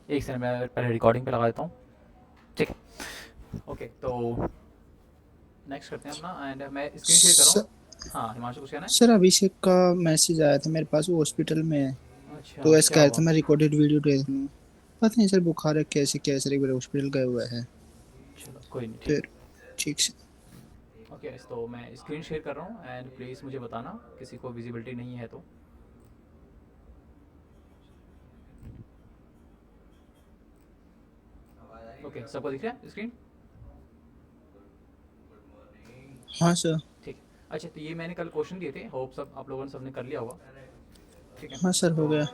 एक सेकंड मैं पहले रिकॉर्डिंग पे लगा देता हूँ। ठीक है। ओके, तो नेक्स्ट करते हैं अपना, एंड मैं स्क्रीन शेयर कर रहा स- हूँ। हाँ, हिमांशु कुछ कहना है? सर अभिषेक का मैसेज आया था मेरे पास, वो हॉस्पिटल में है। अच्छा, तो ऐसे क्या कह रहा हुआ? था मैं रिकॉर्डेड वीडियो भेज दूँ। पता नहीं सर, बुखार है कैसे कैसे, एक बार हॉस्पिटल गए हुए हैं। चलो कोई नहीं, ठीक फिर है। ठीक से। ओके, तो मैं स्क्रीन शेयर कर रहा हूँ एंड प्लीज़ मुझे बताना किसी को विजिबिलिटी नहीं है तो। ओके, सबको दिख रहा है स्क्रीन? हाँ सर। ठीक है। अच्छा, तो ये मैंने कल क्वेश्चन दिए थे, होप सब आप लोगों ने सबने कर लिया होगा। ठीक है। हाँ सर, हो तो गया।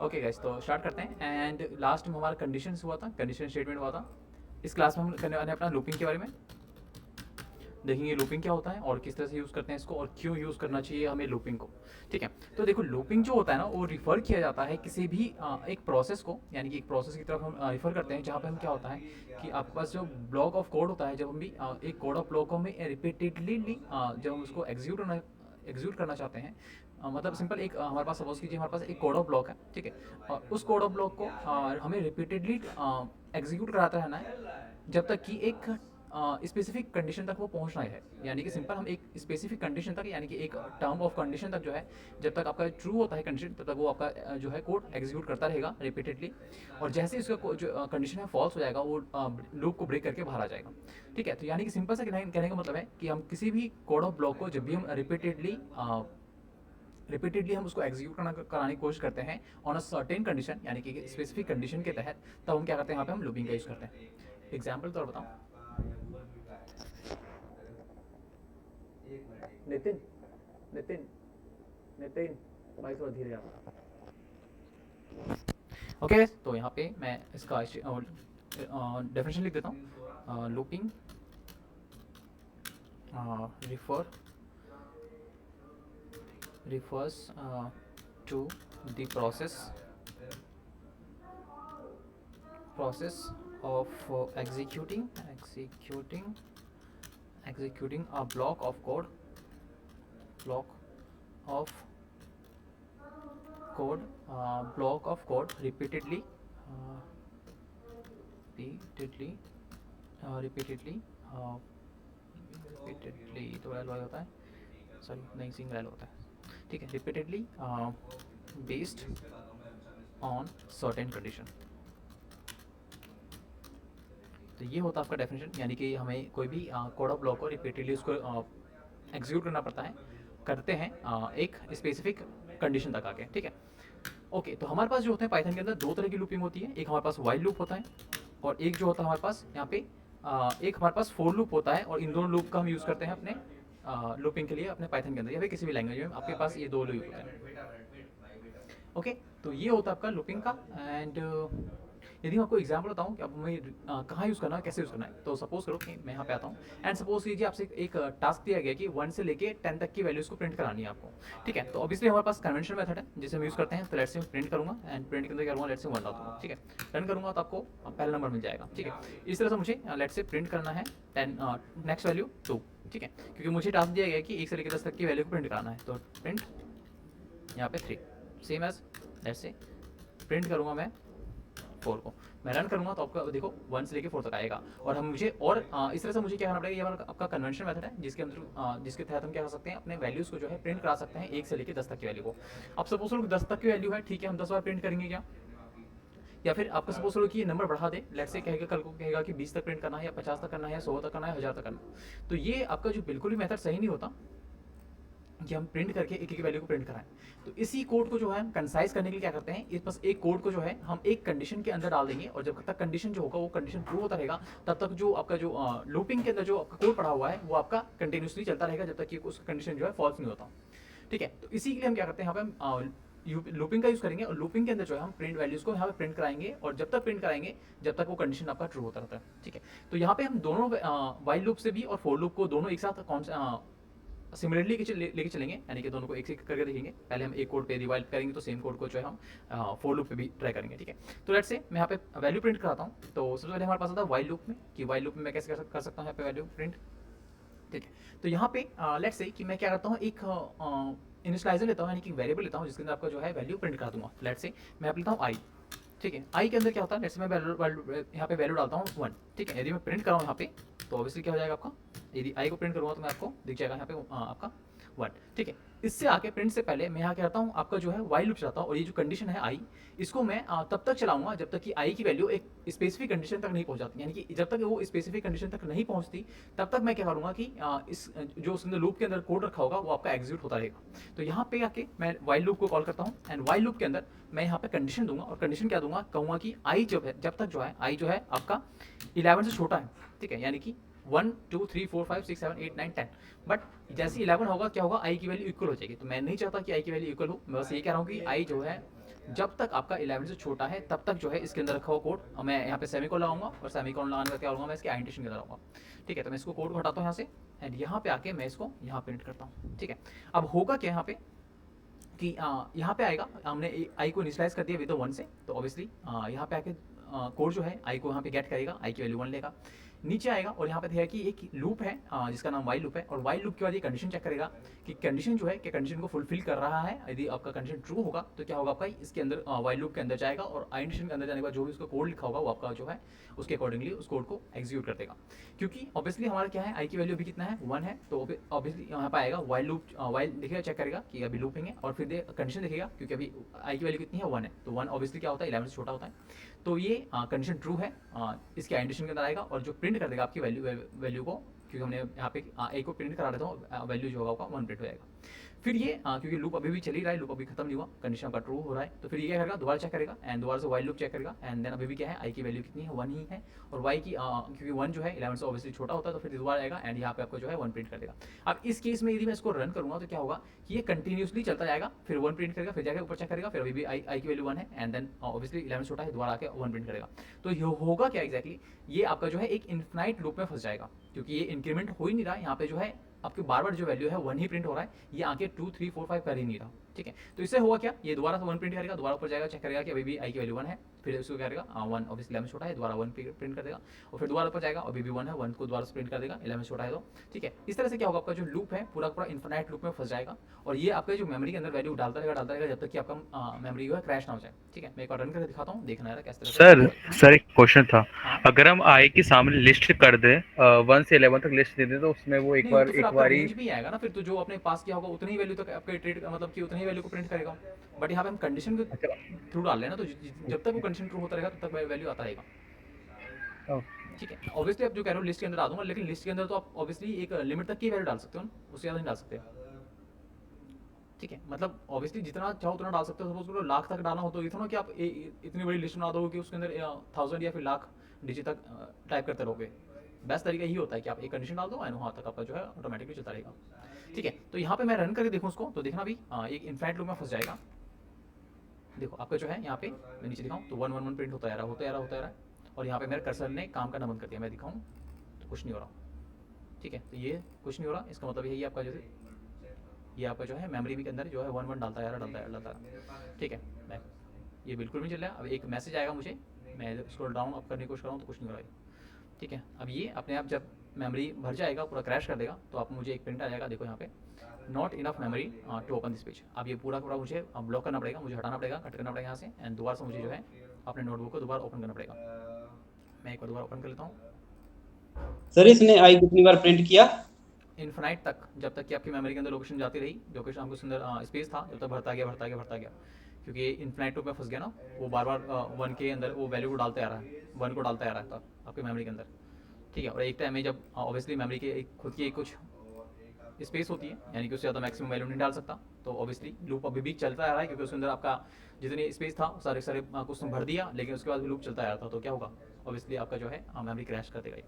ओके गाइस, तो स्टार्ट करते हैं। एंड लास्ट में हमारा कंडीशन हुआ था, कंडीशन स्टेटमेंट हुआ था। इस क्लास में हम करने वाले हैं अपना लूपिंग के बारे में। देखेंगे लूपिंग क्या होता है और किस तरह से यूज़ करते हैं इसको, और क्यों यूज़ करना चाहिए हमें लूपिंग को। ठीक है। तो देखो, लूपिंग जो होता है ना, वो रिफ़र किया जाता है किसी भी एक प्रोसेस को, यानी कि एक प्रोसेस की तरफ हम रिफ़र करते हैं, जहाँ पे हम क्या होता है कि आपके पास जो ब्लॉक ऑफ कोड होता है, जब हम भी एक कोड ऑफ ब्लॉक को हमें रिपीटेडली जब हम उसको एग्जीक्यूट करना चाहते हैं, मतलब सिंपल एक हमारे पास सपोज कीजिए हमारे पास एक कोड ऑफ ब्लॉक है। ठीक है। और उस कोड ऑफ ब्लॉक को हमें रिपीटेडली एग्जीक्यूट कराता रहना है, जब तक कि एक स्पेसिफिक कंडीशन तक वो पहुंचना है। यानी कि सिंपल हम एक स्पेसिफिक कंडीशन तक, यानी कि एक टर्म ऑफ कंडीशन तक जो है, जब तक आपका ट्रू होता है कंडीशन, तब तक वो आपका जो है कोड एग्जीक्यूट करता रहेगा रिपीटेडली। और जैसे ही उसका जो कंडीशन है फॉल्स हो जाएगा, वो लूप को ब्रेक करके बाहर आ जाएगा। ठीक है। तो यानी कि सिंपल सा कहने का मतलब है कि हम किसी भी कोड ऑफ ब्लॉक को जब भी हम रिपीटेडली हम उसको एग्जीक्यूट कराने की कोशिश करते हैं ऑन अ सर्टेन कंडीशन, यानी कि स्पेसिफिक कंडीशन के तहत, तब हम क्या करते हैं, यहाँ पे हम लूपिंग का यूज़ करते हैं। एग्जाम्पल तो बताऊँ? नितिन, नितिन, नितिन, भाई थोड़ा धीरे आप। ओके, तो यहाँ पे मैं इसका डेफिनेशन लिख देता हूँ। Looping refer refers to the process of executing a block of code uh, repeatedly repeatedly uh, repeatedly तो वैल होता है, सॉरी नहीं, सिंग वैल होता है। ठीक है। Repeatedly based on certain condition. तो ये होता है आपका डेफिनेशन, यानी कि हमें कोई भी कोड ऑफ ब्लॉक को रिपीटेडली उसको एग्जीक्यूट करना पड़ता है, करते हैं एक स्पेसिफिक कंडीशन तक आके। ठीक है। ओके, तो हमारे पास जो होते हैं पाइथन के अंदर दो तरह की लूपिंग होती है। एक हमारे पास वाइल लूप होता है, और एक जो होता है हमारे पास यहाँ पे एक हमारे पास फोर लूप होता है। और इन दोनों लूप का हम यूज़ करते हैं अपने लूपिंग के लिए अपने पाइथन के अंदर, या फिर किसी भी लैंग्वेज में आपके पास ये दो लूप होते हैं। ओके, तो ये होता है आपका लूपिंग का। एंड यदि मैं आपको एग्जाम्पल बताऊँ कि अब हमें कहाँ यूज़ करना है, कैसे यूज़ करना है, तो सपोज करो कि मैं यहाँ पे आता हूँ, एंड सपोज कीजिए आपसे एक टास्क दिया गया कि 1 से लेके 10 तक की वैल्यूज़ को प्रिंट करानी है आपको। ठीक है। तो ऑब्वियसली हमारे पास कन्वेंशन मेथड है जिसे हम यूज़ करते हैं। तो लेट से प्रिंट करूँगा, एंड प्रिंट के अंदर क्या करूँगा, लेट से 1 डाल दूँगा। ठीक है। रन करूँगा तो आपको पहला नंबर मिल जाएगा। ठीक है। इस तरह से मुझे लेट से प्रिंट करना है 10, नेक्स्ट वैल्यू 2। ठीक है। क्योंकि मुझे टास्क दिया गया है कि 1 से लेकर 10 तक की वैल्यू को प्रिंट कराना है, तो प्रिंट यहाँ पे 3, सेम एज लेट से प्रिंट करूँगा मैं 4 को। मैं रन करूँगा तो आपका देखो 1 से लेके 4 तक आएगा। और हम मुझे और इस तरह से मुझे क्या करना पड़ेगा, ये हमारा आपका कन्वेंशन मेथड है, जिसके अंदर जिसके तहत हम क्या कर सकते हैं, अपने वैल्यूज़ को जो है प्रिंट करा सकते हैं 1 से लेके 10 तक की वैल्यू को। अब सपोज करो 10 तक की वैल्यू है, ठीक है, हम 10 बार प्रिंट करेंगे क्या? या फिर आपको सपोज करो कि ये नंबर बढ़ा दे, लेट से कहेगा, कल को कहेगा कि 20 तक प्रिंट करना है, या 50 तक करना है, या 100 तक करना है, 1000 तक करना है। तो ये आपका जो बिल्कुल भी मेथड सही नहीं होता कि हम प्रिंट करके एक एक वैल्यू को प्रिंट कराएं। तो इसी कोड को जो है हम कंसाइज करने के लिए क्या करते हैं, इस बस एक कोड को जो है हम एक कंडीशन के अंदर डाल देंगे, और जब तक कंडीशन जो होगा वो कंडीशन ट्रू होता रहेगा, तब तक जो आपका जो लूपिंग के अंदर जो आपका कोड पड़ा हुआ है वो आपका कंटिन्यूसली चलता रहेगा, जब तक कि उस कंडीशन जो है फॉल्स नहीं होता। ठीक है। तो इसी के लिए हम क्या करते हैं, यहाँ पे हम लूपिंग का यूज करेंगे, और लूपिंग के अंदर जो है हम प्रिंट वैल्यूज को यहाँ पे प्रिंट कराएंगे, और जब तक प्रिंट कराएंगे जब तक वो कंडीशन आपका ट्रू होता रहता है। ठीक है। तो यहाँ पे हम दोनों वाइल लूप से भी और फोर लूप को दोनों एक साथ कौन सिमिलरली लेके चलेंगे, यानी कि दोनों को एक करके देखेंगे। पहले हम एक कोड पे डिवाइड करेंगे तो सेम कोड को जो है हम फोर लूप पे भी ट्राई करेंगे, ठीक है। तो लेट्स से मैं यहाँ पे वैल्यू प्रिंट कराता हूँ। तो सबसे पहले हमारे पास आता है वाइल लूप में, कि वाइल लूप में मैं कैसे कर सकता हूँ यहाँ पे वैल्यू प्रिंट, ठीक है। तो यहाँ पे लेट्स से कि मैं क्या करता हूँ, एक इनिशियलाइजर लेता हूँ, यानी कि वेरिएबल लेता हूँ जिसके अंदर आपका जो है वैल्यू प्रिंट करा दूंगा। लेट्स से मैं यहाँ पे लेता हूँ आई, ठीक है। आई के अंदर क्या होता है, लेट्स से मैं यहाँ पे वैल्यू डालता हूँ 1, ठीक है। यदि मैं प्रिंट कराऊँ यहाँ पे तो ऑब्वियसली क्या हो जाएगा आपका, यदि आई को प्रिंट करूँगा तो मैं आपको दिख जाएगा यहाँ पे आपका 1, ठीक है। इससे आके प्रिंट से पहले मैं यहाँ क्या करता हूँ, आपका जो है वाइल लूप चलाता हूँ, और ये जो कंडीशन है आई, इसको मैं तब तक चलाऊंगा जब तक कि आई की वैल्यू एक स्पेसिफिक कंडीशन तक नहीं पहुँच जाती, यानी कि जब तक वो स्पेसिफिक कंडीशन तक नहीं पहुँचती तब तक मैं क्या करूँगा कि इस जो उसके अंदर लूप के अंदर कोड रखा होगा वो आपका एग्जीक्यूट होता रहेगा। तो यहाँ पे आके मैं वाइल लूप को कॉल करता हूँ, एंड वाइल लूप के अंदर मैं यहाँ पे कंडीशन दूंगा, और कंडीशन क्या दूंगा, कहूँगा कि आई जब तक जो है आई जो है आपका 11 से छोटा है, ठीक है, यानी कि 1 2 3 4 5 6 7 8 9 10, बट जैसे 11 होगा क्या होगा, आई की वैल्यू इक्वल हो जाएगी। तो मैं नहीं चाहता कि आई की वैल्यू इक्वल हो, मैं बस ये कह रहा हूँ कि आई जो है जब तक आपका 11 से छोटा है तब तक जो है इसके अंदर रखा हुआ कोड मैं यहाँ पे सेमीकोलन लगाऊंगा, और सेमीकोलन लगाने का क्या करूँगा, मैं इसके आइडेंटिफिकेशन के अंदर लगाऊंगा, ठीक है। तो मैं इसको कोड को हटाता हूँ यहाँ से, एंड यहाँ पे आके मैं इसको यहाँ प्रिंट करता हूँ, ठीक है। अब होगा क्या यहाँ पे कि यहाँ पे आएगा, हमने आई को इनिशियलाइज कर दिया विद 1 से, तो ऑब्वियसली यहाँ पे आके कोड जो है आई को यहाँ पे गेट करेगा, आई की वैल्यू 1 लेगा, नीचे आएगा, और यहाँ पे है कि एक लूप है जिसका नाम वाइल लूप है, और वाइल लूप के बाद ये कंडीशन चेक करेगा कि कंडीशन जो है कि कंडीशन को फुलफिल कर रहा है। यदि आपका कंडीशन ट्रू होगा तो क्या होगा, आपका इसके अंदर वाइल लूप के अंदर जाएगा, और आइडेंटिफिकेशन के अंदर जाने के बाद जो भी उसका कोड लिखा होगा वो आपका जो है उसके अकॉर्डिंगली उस कोड को एग्जीक्यूट कर देगा। क्योंकि ऑब्वियसली हमारा क्या है, आई की वैल्यू अभी कितना है 1 है, तो ऑब्वियसली यहाँ पे आएगा वाइल लूप, वाइल देखेगा, चेक करेगा कि अभी लूपिंग है, और फिर कंडीशन देखेगा, क्योंकि अभी आई की वैल्यू कितनी है 1 है, तो 1 ऑब्वियसली क्या होता है 11 से छोटा होता है, तो ये कंडीशन ट्रू है, इसके आइडेंटिफिकेशन के अंदर आएगा, और जो प्रिंट कर देगा आपकी वैल्यू को, क्योंकि हमने यहाँ पे एक को प्रिंट करा देता हूँ, वैल्यू जो होगा 1 प्रिंट हो जाएगा। फिर ये क्योंकि लूप अभी भी चल ही रहा है, लूप अभी खत्म नहीं हुआ, कंडीशन आपका ट्रू हो रहा है, तो फिर ये क्या करेगा, दोबारा चेक करेगा, एंड दोबारा से वाइल लूप चेक करेगा, एंड देन अभी भी क्या है, आई की वैल्यू कितनी है 1 ही है, और वाई की क्योंकि 1 जो है 11 से ऑब्वियसली छोटा होता है, तो फिर दोबारा आएगा, एंड यहाँ पे आपको जो है 1 प्रिंट कर देगा। अब इस केस में यदि मैं इसको रन करूँगा तो क्या होगा कि ये कंटिन्यूसली चलता जाएगा, फिर 1 प्रिंट करेगा, फिर जाकर ऊपर चेक करेगा, फिर अभी भी आई की वैल्यू 1 है, एंड देन ऑब्वियसली 11 छोटा है, दोबारा आके 1 प्रिंट करेगा। तो ये होगा क्या एग्जैक्टली, ये आपका जो है एक इन्फिनाइट लूप में फंस जाएगा, क्योंकि ये इंक्रीमेंट हो ही नहीं रहा, यहाँ पे जो है आपके बार बार जो वैल्यू है 1 ही प्रिंट हो रहा है, ये आके 2 3 4 5 कर ही नहीं रहा, ठीक है। तो इससे होगा क्या, ये दोबारा से 1 प्रिंट करेगा, दोबारा ऊपर जाएगा, चेक करेगा कि अभी भी आई की वैल्यू 1 है, फिर उसको क्या करेगा 1 ऑब्वियसली 11 छोटा है, दोबारा 1 प्रिंट कर देगा, और फिर दोबारा ऊपर जाएगा, अभी भी 1 है, 1 को दोबारा से प्रिंट कर देगा, 11 छोटा है तो, ठीक है। इस तरह से क्या होगा, आपका जो लूप है पूरा पूरा इन्फिनाइट लूप में फंस जाएगा, और ये आपके जो मेमोरी के अंदर वैल्यू डालता रहेगा जब तक कि आपका मेमोरी जो है क्रैश ना हो जाए, ठीक है। मैं एक बार रन करके दिखाता हूँ, देखना है कैसे सर एक क्वेश्चन था। हाँ। अगर हम आई के सामने लिस्ट कर दे 1 से 11 तक लिस्ट दे दे, तो उसमें वो नहीं, तो फिर एक आपका बारी रेंज भी आएगा ना, फिर तो जो आपने पास किया होगा उतनी ही वैल्यू तक आपके ट्रेड, मतलब कि उतनी ही वैल्यू को प्रिंट करेगा, बट यहाँ पे हम कंडीशन के अच्छा, थ्रू डाल रहे हैं ना, तो जब तक वो कंडीशन ट्रू होता रहेगा तब तक वैल्यू आता रहेगा, ठीक है। ऑब्वियसली आप जो कह रहे हो लिस्ट के अंदर आ दूंगा, लेकिन लिस्ट के अंदर तो आप ऑब्वियसली एक लिमिट तक की वैल्यू डाल सकते हो ना, उससे ज़्यादा नहीं डाल सकते, ठीक है। मतलब ऑब्वियसली जितना चाहो उतना डाल सकते हो, सपोज करो लाख तक डालना हो तो ये थोड़ा कि आप इतनी बड़ी लिस्ट बना दो कि उसके अंदर 1000 या फिर लाख डिजिट तक टाइप करते रहोगे। बेस्ट तरीका यही होता है कि आप एक कंडीशन डाल दो एंड वहाँ तक आपका जो है ऑटोमेटिकली चलता रहेगा, ठीक है। तो यहाँ पे मैं रन करके देखूँ उसको, तो देखना भी एक इनफाइनाइट लूप में फंस जाएगा। देखो आपका जो है यहाँ पे मैं नीचे दिखाऊँ तो 111 प्रिंट होता जा रहा है, और यहाँ पे मेरे कर्सर ने काम करना बंद कर दिया, मैं दिखाऊँ तो कुछ नहीं हो रहा, ठीक है। तो ये कुछ नहीं हो रहा, इसका मतलब यही आपका जैसे ये आपका जो है मेमोरी के अंदर जो है 1 डालता जा रहा, ठीक है। मैं ये बिल्कुल नहीं चल रहा, अब एक मैसेज आएगा मुझे, मैं स्क्रॉल डाउन अप करने की कोशिश कर रहा हूँ तो कुछ नहीं हो रहा है, ठीक है। अब ये अपने आप जब मेमोरी भर जाएगा, पूरा क्रैश कर देगा, तो आप मुझे एक प्रिंट आ जाएगा, देखो यहाँ पे not enough memory to open this page. अब ये पूरा मुझे ब्लॉक करना पड़ेगा, मुझे हटाना पड़ेगा, कट करना पड़ेगा यहाँ से, एंड दोबारा से मुझे जो है अपने नोटबुक को दोबारा ओपन करना पड़ेगा। मैं एक बार दोबारा ओपन कर लेता हूँ। सर इसने आई कितनी बार प्रिंट किया? इन्फिनाइट तक, जब तक कि आपकी मेमोरी के अंदर लोकेशन जाती रही, लोकेशन आपको अंदर स्पेस था, जब तक भरता गया, क्योंकि इन्फिनाइट लूप में फंस गया ना, वो बार बार 1 के अंदर वो वैल्यू को डालते आ रहा है, 1 को डालता आ रहा था आपकी मेमोरी के अंदर, ठीक है। और एक टाइम में जब ऑब्वियसली मेमोरी के एक खुद की एक कुछ स्पेस होती है, यानी कि उससे ज़्यादा मैक्सिमम वैल्यू नहीं डाल सकता, तो ऑब्वियसली लूप अभी भी चलता आ रहा है, क्योंकि उसके अंदर आपका जितनी स्पेस था सारे कुछ भर दिया, लेकिन उसके बाद भी लूप चलता आ रहा था, तो क्या होगा ऑब्वियसली आपका जो है मेमोरी क्रैश कर देगा ये,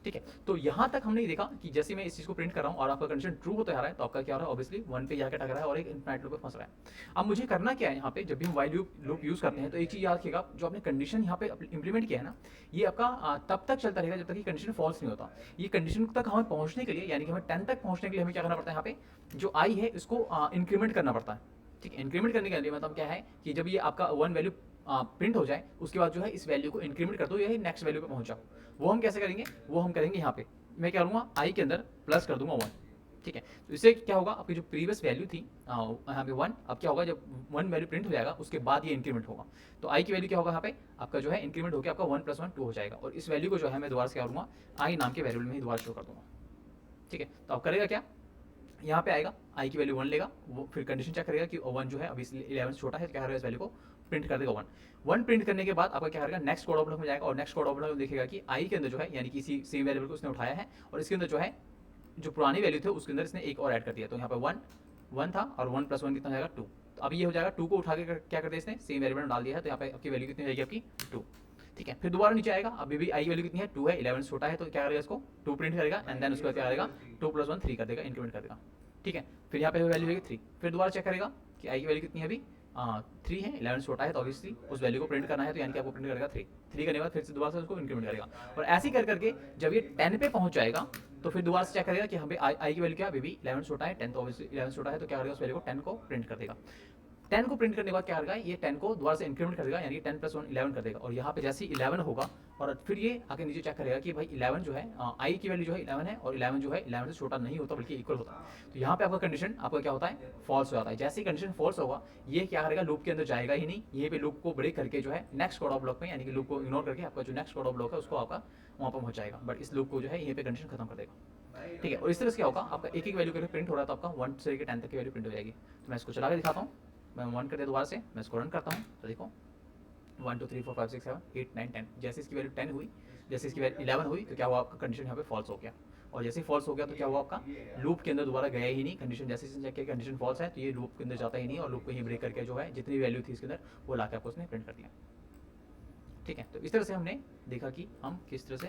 ठीक है। तो यहाँ तक हमने देखा कि जैसे मैं इस चीज़ को प्रिंट कर रहा हूँ और आपका कंडीशन ट्रू होता जा रहा है तो आपका क्या हो रहा है, ऑब्वियसली 1 पे जाकर टक रहा है और एक इनफिनिट लूप पे फंस रहा है। अब मुझे करना क्या है यहाँ पे, जब भी हम वाइल लूप यूज़ करते हैं तो एक चीज़ याद रखिएगा, जो आपने कंडीशन यहाँ पे इंप्लीमेंट किया है ना, ये आपका तब तक चलता रहेगा जब तक कि कंडीशन फॉल्स नहीं होता। ये कंडीशन तक हमें पहुँचने के लिए, यानी कि हमें 10 तक पहुँचने के लिए हमें क्या करना पड़ता है, यहाँ पे जो आई है इसको इंक्रीमेंट करना पड़ता है, ठीक है। इंक्रीमेंट करने के लिए मतलब क्या है कि जब ये आपका 1 वैल्यू प्रिंट हो जाए उसके बाद जो है इस वैल्यू को इंक्रीमेंट कर दो, यही नेक्स्ट वैल्यू पे पहुंच जाओ। वो हम कैसे करेंगे, वो हम करेंगे यहाँ पे, मैं क्या करूँगा आई के अंदर प्लस कर दूंगा 1, ठीक है। तो इससे क्या होगा, आपकी जो प्रीवियस वैल्यू थी यहाँ पे 1, अब क्या होगा जब 1 वैल्यू प्रिंट हो जाएगा उसके बाद ये इंक्रीमेंट होगा, तो आई की वैल्यू क्या होगा यहाँ पे आपका जो है इंक्रीमेंट होकर आपका 1 + 1 2 हो जाएगा, और इस वैल्यू को जो है मैं दोबारा से क्या करूँगा आई नाम के वेरिएबल में ही दोबारा शो कर दूंगा, ठीक है। तो अब करेगा क्या, यहाँ पे आएगा आई की वैल्यू 1 लेगा, वो फिर कंडीशन चेक करेगा कि 1 जो है अभी 11 छोटा है तो क्या करेगा इस वैल्यू को प्रिंट कर देगा 1 प्रिंट करने के बाद आपका क्या करेगा नेक्स्ट कोड ऑफ ब्लॉक में जाएगा, और नेक्स्ट कोड ऑफ ब्लॉक में देखेगा कि आई के अंदर जो है यानी कि इसी सेम वेरिएबल को उसने उठाया है और इसके अंदर जो है जो पुरानी वैल्यू थे उसके अंदर इसने एक और ऐड कर दिया, तो यहाँ पे 1 था और 1 + 1 कितना हो जाएगा 2, तो अब ये हो जाएगा 2 को उठा के क्या कर दिया इसने सेम वेरिएबल में डाल दिया है, तो यहाँ पे आपकी वैल्यू कितनी रहेगी आपकी 2, ठीक है। फिर दोबारा नीचे आएगा, अभी भी आई की वैल्यू कितनी है 2 है, 11 छोटा है तो क्या करेगा इसको 2 प्रिंट करेगा एंड देन उसके बाद क्या करेगा 2 + 1 3 कर देगा, इंक्रीमेंट कर देगा, ठीक है। फिर यहाँ पे वैल्यू होगी 3, फिर दोबारा चेक करेगा कि आई की वैल्यू कितनी है अभी 3 है, 11 छोटा है तो ऑब्वियसली उस वैल्यू को प्रिंट करना है, तो यानी कि आपको प्रिंट करेगा 3 करने के बाद फिर से दोबारा से उसको इंक्रीमेंट करेगा, और ऐसे ही कर करके जब ये 10 पे पहुंच जाएगा तो फिर दोबारा से चेक करेगा कि हमें आई की वैल्यू क्या है, अभी भी 11 छोटा है, 10 तो ऑब्वियसली 11 छोटा है तो क्या करेगा उस वैल्यू को 10 को प्रिंट कर देगा। 10 को प्रिंट करने के बाद क्या करेगा ये 10 को दोबारा से इंक्रीमेंट कर देगा, यानी कि 10 + 1 11 कर देगा, और यहाँ पे जैसे ही 11 होगा और फिर ये आके नीचे चेक करेगा कि भाई 11 जो है आई की वैल्यू जो है 11 है और 11 जो है 11 से छोटा नहीं होता बल्कि इक्वल होता है, तो यहाँ पे आपका कंडीशन आपका क्या होता है फॉल्स हो जाता है। जैसे ही कंडीशन फॉल्स होगा ये क्या करेगा लूप के अंदर जाएगा ही नहीं, यहीं पे लूप को ब्रेक करके जो है नेक्स्ट कोड ऑफ ब्लॉक में, यानी कि लूप को इग्नोर करके आपका जो नेक्स्ट कोड ऑफ ब्लॉक है उसको आपका वहाँ पर पहुँच जाएगा, बट इस लूप को जो है यहीं पे कंडीशन खत्म कर देगा, ठीक है। और इस तरह से क्या होगा आपका एक वैल्यू करके प्रिंट हो रहा है तो आपका 1 से लेकर 10 तक की वैल्यू प्रिंट हो जाएगी। तो मैं इसको चला के दिखाता हूँ, मैं 1 कर दिया दोबारा से, मैं इसको रन करता हूँ तो देखो 1 2 3 4 5 6 7 8 9 10, जैसे इसकी वैल्यू 10 हुई, जैसे इसकी वैल्यू 11 हुई तो क्या हुआ आपका कंडीशन यहाँ पे फॉल्स हो गया, और जैसे ही फॉल्स हो गया तो क्या हुआ आपका लूप के अंदर दोबारा गया ही नहीं, कंडीशन जैसे चेक किया कंडीशन फॉल्स है तो ये लूप के अंदर जाता ही नहीं, और लूप को ही ब्रेक करके जो है जितनी वैल्यू थी इसके अंदर वो ला के आपको उसने प्रिंट कर दिया, ठीक है। तो इस तरह से हमने देखा कि हम किस तरह से,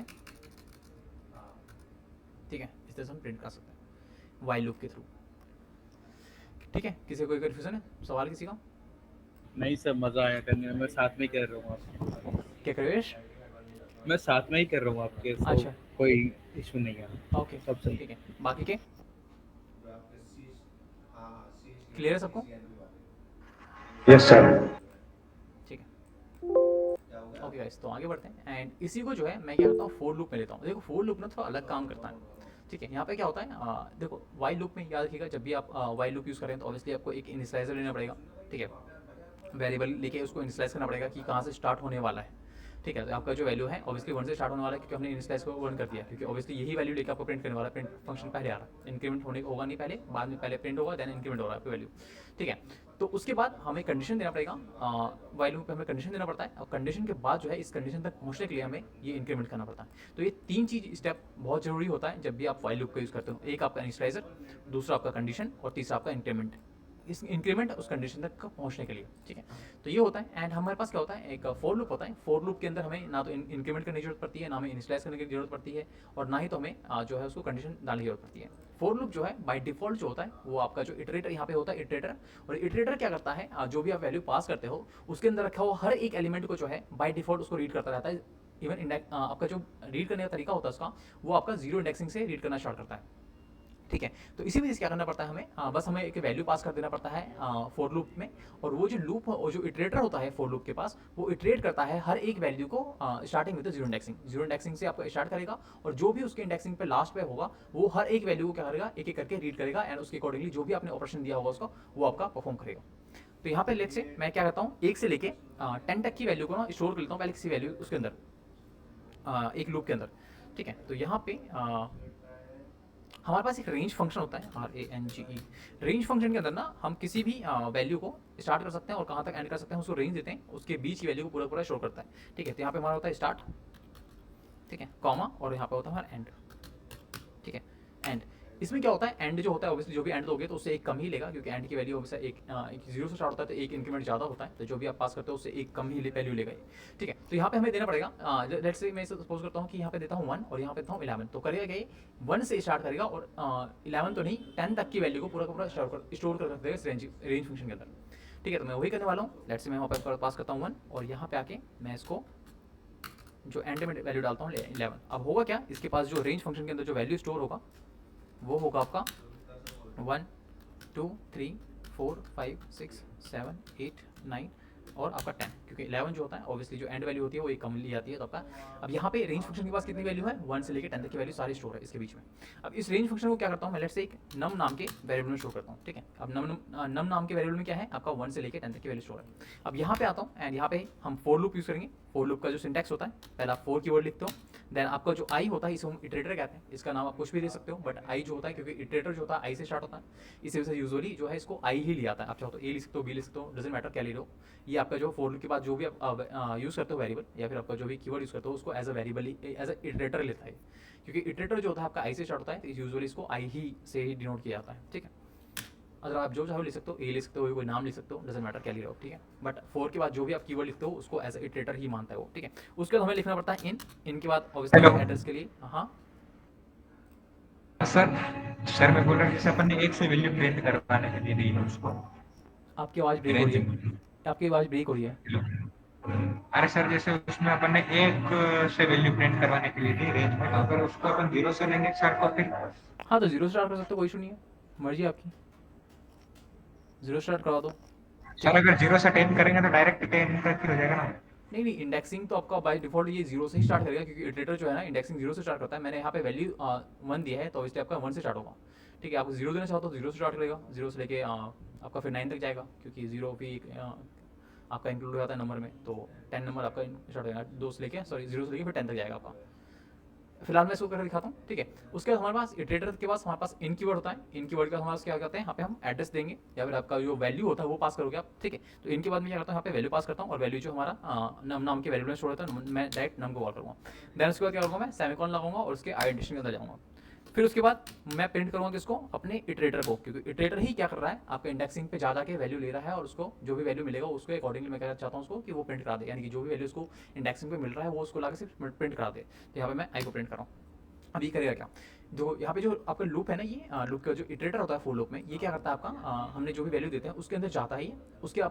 ठीक है, इस तरह से हम प्रिंट कर सकते हैं वाइल लूप के थ्रू, ठीक है। किसी को कोई कन्फ्यूजन है, सवाल किसी का? नहीं सर, मज़ा आया करने में, मैं साथ में ही कर रहा हूँ आपके, क्या प्रवेश? मैं साथ में ही कर रहा हूँ आपके, so अच्छा। कोई इशू नहीं है। ओके सब सही। ठीक है, बाकी के क्लियर है सबको? Yes sir. ठीक है, ओके गाइस, तो आगे बढ़ते हैं एंड इसी को जो है मैं क्या करता हूँ फोर लूप में लेता हूँ। देखो फोर लूप ना थोड़ा अलग काम करता है, ठीक है। यहाँ पे क्या होता है देखो वाइल लूप में याद रखिएगा जब भी आप वाइल लूप यूज़ करें तो ऑब्वियसली आपको एक इनिशियलाइजर लेना पड़ेगा, ठीक है। वेरिएबल लेके उसको इनिशियलाइज करना पड़ेगा कि कहाँ से स्टार्ट होने वाला है, ठीक है। तो आपका जो वैल्यू है ऑब्वियसली 1 से स्टार्ट होने वाला है क्योंकि हमने इनिशियलाइज को 1 कर दिया, क्योंकि ऑब्वियसली यही वैल्यू लेके आपको प्रिंट करने वाला है। प्रिंट फंक्शन पहले आ रहा है, इंक्रीमेंट होने होगा नहीं पहले, बाद में पहले प्रिंट होगा देन इंक्रीमेंट हो रहा है आपकी वैल्यू, ठीक है। तो उसके बाद हमें कंडीशन देना पड़ेगा, वाइल लूप पे हमें कंडीशन देना पड़ता है, और कंडीशन के बाद जो है इस कंडीशन तक पहुंचने के लिए हमें ये इंक्रीमेंट करना पड़ता है। तो ये 3 चीज स्टेप बहुत जरूरी होता है जब भी आप वाइल लूप का यूज़ करते हो। एक आपका इनिशियलाइजर, दूसरा आपका कंडीशन, और तीसरा आपका इंक्रीमेंट। इस इंक्रीमेंट उस कंडीशन तक पहुंचने के लिए, ठीक है। तो ये होता है एंड हमारे पास क्या होता है एक फॉर लूप होता है। फॉर लूप के अंदर हमें ना तो इंक्रीमेंट करने की जरूरत पड़ती है, ना हमें इनिशियलाइज करने की जरूरत पड़ती है, और ना ही तो हमें जो है उसको कंडीशन डालने की जरूरत पड़ती है। फॉर लूप जो है बाय डिफॉल्ट जो होता है वो आपका जो इटरेटर यहाँ पे होता है इटरेटर, और इटरेटर क्या करता है जो भी आप वैल्यू पास करते हो उसके अंदर रखा हुआ हर एक एलिमेंट को जो है बाय डिफॉल्ट उसको रीड करता रहता है। इवन आपका जो रीड करने का तरीका होता है उसका वो आपका जीरो इंडेक्सिंग से रीड करना स्टार्ट करता है, ठीक है। तो इसी वजह से क्या करना पड़ता है हमें बस हमें एक वैल्यू पास कर देना पड़ता है फॉर लूप में, और वो जो लूप और जो इटरेटर होता है फॉर लूप के पास वो इटरेट करता है हर एक वैल्यू को starting with zero indexing. Zero indexing से आपको स्टार्ट करेगा, और जो भी उसके इंडेक्सिंग पे लास्ट पे होगा वो हर एक वैल्यू को क्या करेगा एक एक करके रीड करेगा, एंड उसके अकॉर्डिंगली जो भी आपने ऑपरेशन दिया होगा उसको वो आपका परफॉर्म करेगा। तो यहाँ पे लेट्स से मैं क्या करता हूँ 1 से लेके 10 तक की वैल्यू को ना स्टोर कर लेता हूँ पहले किसी वैल्यू उसके अंदर एक लूप के अंदर, ठीक है। तो यहाँ पे हमारे पास एक रेंज फंक्शन होता है RANGE। रेंज फंक्शन के अंदर ना हम किसी भी वैल्यू को स्टार्ट कर सकते हैं और कहाँ तक एंड कर सकते हैं उसको रेंज देते हैं, उसके बीच की वैल्यू को पूरा पूरा शो करता है, ठीक है। तो यहाँ पे हमारा होता है स्टार्ट, ठीक है, कॉमा, और यहाँ पे होता है हमारा एंड, ठीक है, एंड। इसमें क्या होता है, एंड जो होता है ऑब्वियसली जो भी एंड दोगे तो उससे एक कम ही लेगा, क्योंकि एंड की वैल्यू ऑब्वियसली एक जीरो से स्टार्ट होता है तो एक इंक्रीमेंट ज़्यादा होता है, तो जो भी आप पास करते हो उससे एक कम ही वैल्यू लेगा ये, ठीक है। तो यहाँ पे हमें देना पड़ेगा, लेट्स से मैं सपोज करता हूँ कि यहाँ पे देता हूँ 1 और यहाँ पे देता हूँ 11, तो करेगा क्या, 1 से स्टार्ट करेगा और 11 तो नहीं 10 तक की वैल्यू को पूरा का पूरा स्टोर कर रख देगा इस रेंज फंक्शन के अंदर, ठीक है। तो मैं वही करने वाला हूँ, लेट्स से मैं वहाँ पर पास करता हूँ 1 और यहाँ पे आके मैं इसको जो एंड में वैल्यू डालता हूँ 11। अब होगा क्या, इसके पास जो रेंज फंक्शन के अंदर जो वैल्यू स्टोर होगा वो होगा आपका 1 2 3 4 5 6 7 8 9 और आपका 10, क्योंकि 11 जो होता है ऑब्वियसली जो एंड वैल्यू होती है वो एक कम ली जाती है, तो आपका अब यहाँ पे रेंज फंक्शन के पास कितनी वैल्यू है, 1 से लेकर 10 तक की वैल्यू सारी स्टोर है इसके बीच में। अब इस रेंज फंक्शन को क्या करता हूँ मैं, लेट्स से एक नम नाम के वेरिएबल में स्टोर करता हूँ, ठीक है। अब नम नाम के वेरिएबल में क्या है आपका 1 से लेकर 10 तक की वैल्यू स्टोर है। अब यहाँ पे आता हूँ एंड यहाँ पे हम फॉर लूप यूज़ करेंगे। फॉर लूप का जो सिंटैक्स होता है, पहला आप 4 कीवर्ड लिखते हो, देन आपका जो आई होता है इसे हम इटरेटर कहते हैं, इसका नाम आप कुछ भी दे सकते हो, बट आई जो होता है क्योंकि इटरेटर जो होता है आई से स्टार्ट होता है, इसी वजह से यूजुअली जो है इसको आई ही लिया आता है। आप चाहो तो ए लिख सकते हो, बी लिख सकते हो, डजेंट मैटर क्या ले लो। ये आपका जो फॉर लूप के बाद जो भी आप यूज़ करते हो वेरिएबल या फिर आपका जो भी कीवर्ड यूज़ करते हो उसको एज अ वेरिएबल ही एज अ इटरेटर लेता है, क्योंकि इटरेटर जो होता है आपका आई से स्टार्ट होता है तो यूजुअली इसको आई ही से ही डिनोट किया जाता है, ठीक है। अगर आप जो चाहो लिख सकते हो, ए लिख सकते हो, कोई नाम लिख सकते हो, डजेंट मैटर क्या ले रहे हो, ठीक है। बट 4 के बाद जो भी आप कीवर्ड लिखते हो उसको एज अ इटरेटर ही मानता है वो, ठीक है। उसके बाद हमें लिखना पड़ता है इन के बाद ऑब्वियसली Hello. एड्रेस के लिए, हाँ सर सर मैं बोल रहा हूँ जैसे अपन ने एक से वैल्यू प्रिंट करवाने के लिए दी है उसको आपकी आवाज़ ब्रेक हो रेंज रही है, आपकी आवाज़ ब्रेक हो रही है। अरे सर जैसे उसमें अपन ने एक से वैल्यू प्रिंट करवाने के लिए दी रेंज में, अगर उसको अपन 0 से लेंगे सर तो फिर हाँ तो जीरो स्टार्ट कर सकते हो, कोई इशू नहीं है, मर्जी आपकी, जीरो स्टार्ट करवा दो। सर अगर 0 से 10 करेंगे तो डायरेक्ट 10 तक ही हो जाएगा ना। नहीं नहीं, इंडेक्सिंग तो आपका बाय डिफॉल्ट ये जीरो से ही स्टार्ट करेगा, क्योंकि इटरेटर जो है ना इंडेक्सिंग जीरो से स्टार्ट करता है। मैंने यहाँ पे वैल्यू 1 दिया है तो इसलिए आपका 1 से स्टार्ट होगा, ठीक है। आप जीरो देना चाहो तो जीरो से स्टार्ट करेगा, जीरो से लेके आपका फिर 9 तक जाएगा, क्योंकि जीरो भी आपका इंक्लूड हो जाता है नंबर में, तो 10 नंबर आपका स्टार्ट होगा, 2 से लेके सॉरी 0 से लेके फिर 10 तक जाएगा आपका। फिलहाल मैं इसको करके दिखाता हूँ, ठीक है। उसके बाद हमारे पास इटरेटर के पास हमारे पास इन कीवर्ड होता है, इन कीवर्ड का हमारे पास क्या करते हैं, यहाँ पे हम एड्रेस देंगे या फिर आपका जो वैल्यू होता है वो पास करोगे आप, ठीक है। तो इनके बाद मैं क्या करता हूँ, यहाँ पे वैल्यू पास करता हूँ और वैल्यू जो हमारा नाम के वैल्यू में छोड़ देता है, मैं डायरेक्ट नम को कॉल करूँगा। देन उसके बाद क्या करूँगा, मैं सेमीकोलन लगाऊंगा और उसके आइडेंटिफिकेशन के अंदर जाऊँगा। फिर उसके बाद मैं प्रिंट करूँगा किसको, अपने इटरेटर को, क्योंकि इटरेटर ही क्या कर रहा है आपका इंडेक्सिंग पे जा के वैल्यू ले रहा है और उसको जो भी वैल्यू मिलेगा उसको अकॉर्डिंगली मैं क्या चाहता हूँ उसको कि वो प्रिंट करा दे, यानी कि जो भी वैल्यू उसको इंडेक्सिंग पे मिल रहा है वो उसको लाके सिर्फ प्रिंट करा दे। तो यहाँ पे मैं आई को प्रिंट कर रहा हूँ। अब ये करेगा क्या, जो यहाँ पे जो आपका लूप है ना, ये लूप का जो इटरेटर होता है फॉर लूप में, ये क्या करता है आपका हमने जो भी वैल्यू देते हैं उसके अंदर जाता ही उसके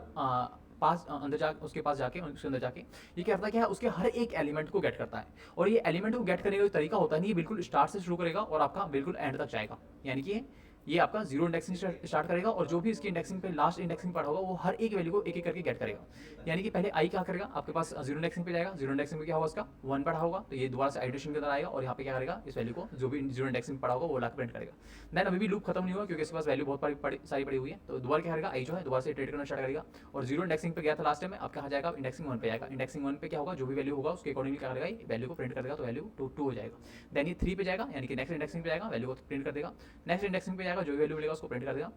पास अंदर जा उसके पास जाके उसके अंदर जाके ये क्या करता है, क्या उसके हर एक एलिमेंट को गेट करता है। और ये एलिमेंट को गेट करने का जो तरीका होता है नहीं, ये बिल्कुल स्टार्ट से शुरू करेगा और आपका बिल्कुल एंड तक जाएगा, यानी कि ये आपका जीरो इंडेक्सिंग स्टार्ट करेगा और जो भी इसकी इंडेक्सिंग पे लास्ट इंडेक्सिंग पार्ट होगा वो हर एक वैल्यू को एक एक करके गेट करेगा। यानी कि पहले आई क्या करेगा, आपके पास जीरो इंडेक्सिंग पे जाएगा, जीरो इंडेक्सिंग पे क्या होगा उसका 1 पढ़ा होगा, तो ये दोबारा से आइटरेशन के अंदर आएगा और यहाँ पे क्या करेगा, इस वैल्यू को जो भी जीरो इंडेक्सिंग पढ़ा होगा वो लाके प्रिंट करेगा। देन अभी भी लूप खत्म नहीं हुआ क्योंकि इसके पास वैल्यू बहुत सारी पड़ी हुई है, तो दोबारा क्या करेगा, आई जो है दोबारा से इटरेट करना स्टार्ट करेगा और जीरो इंडेक्सिंग पे गया था लास्ट टाइम में, अब कहाँ जाएगा, इंडेक्सिंग 1 पे जाएगा। इंडेक्सिंग 1 पे क्या होगा, जो भी वैल्यू होगा उसके अकॉर्डिंगली क्या करेगा, वैल्यू को प्रिंट कर देगा, तो वैल्यू 2 हो जाएगा। देन ये 3 पे जाएगा, यानी कि नेक्स्ट इंडेक्सिंग पे जाएगा, वैल्यू को प्रिंट कर देगा। नेक्स्ट इंडेक्सिंग पे जाएगा, जो भी वैल्यू मिलेगा उसको प्रिंट कर देगा।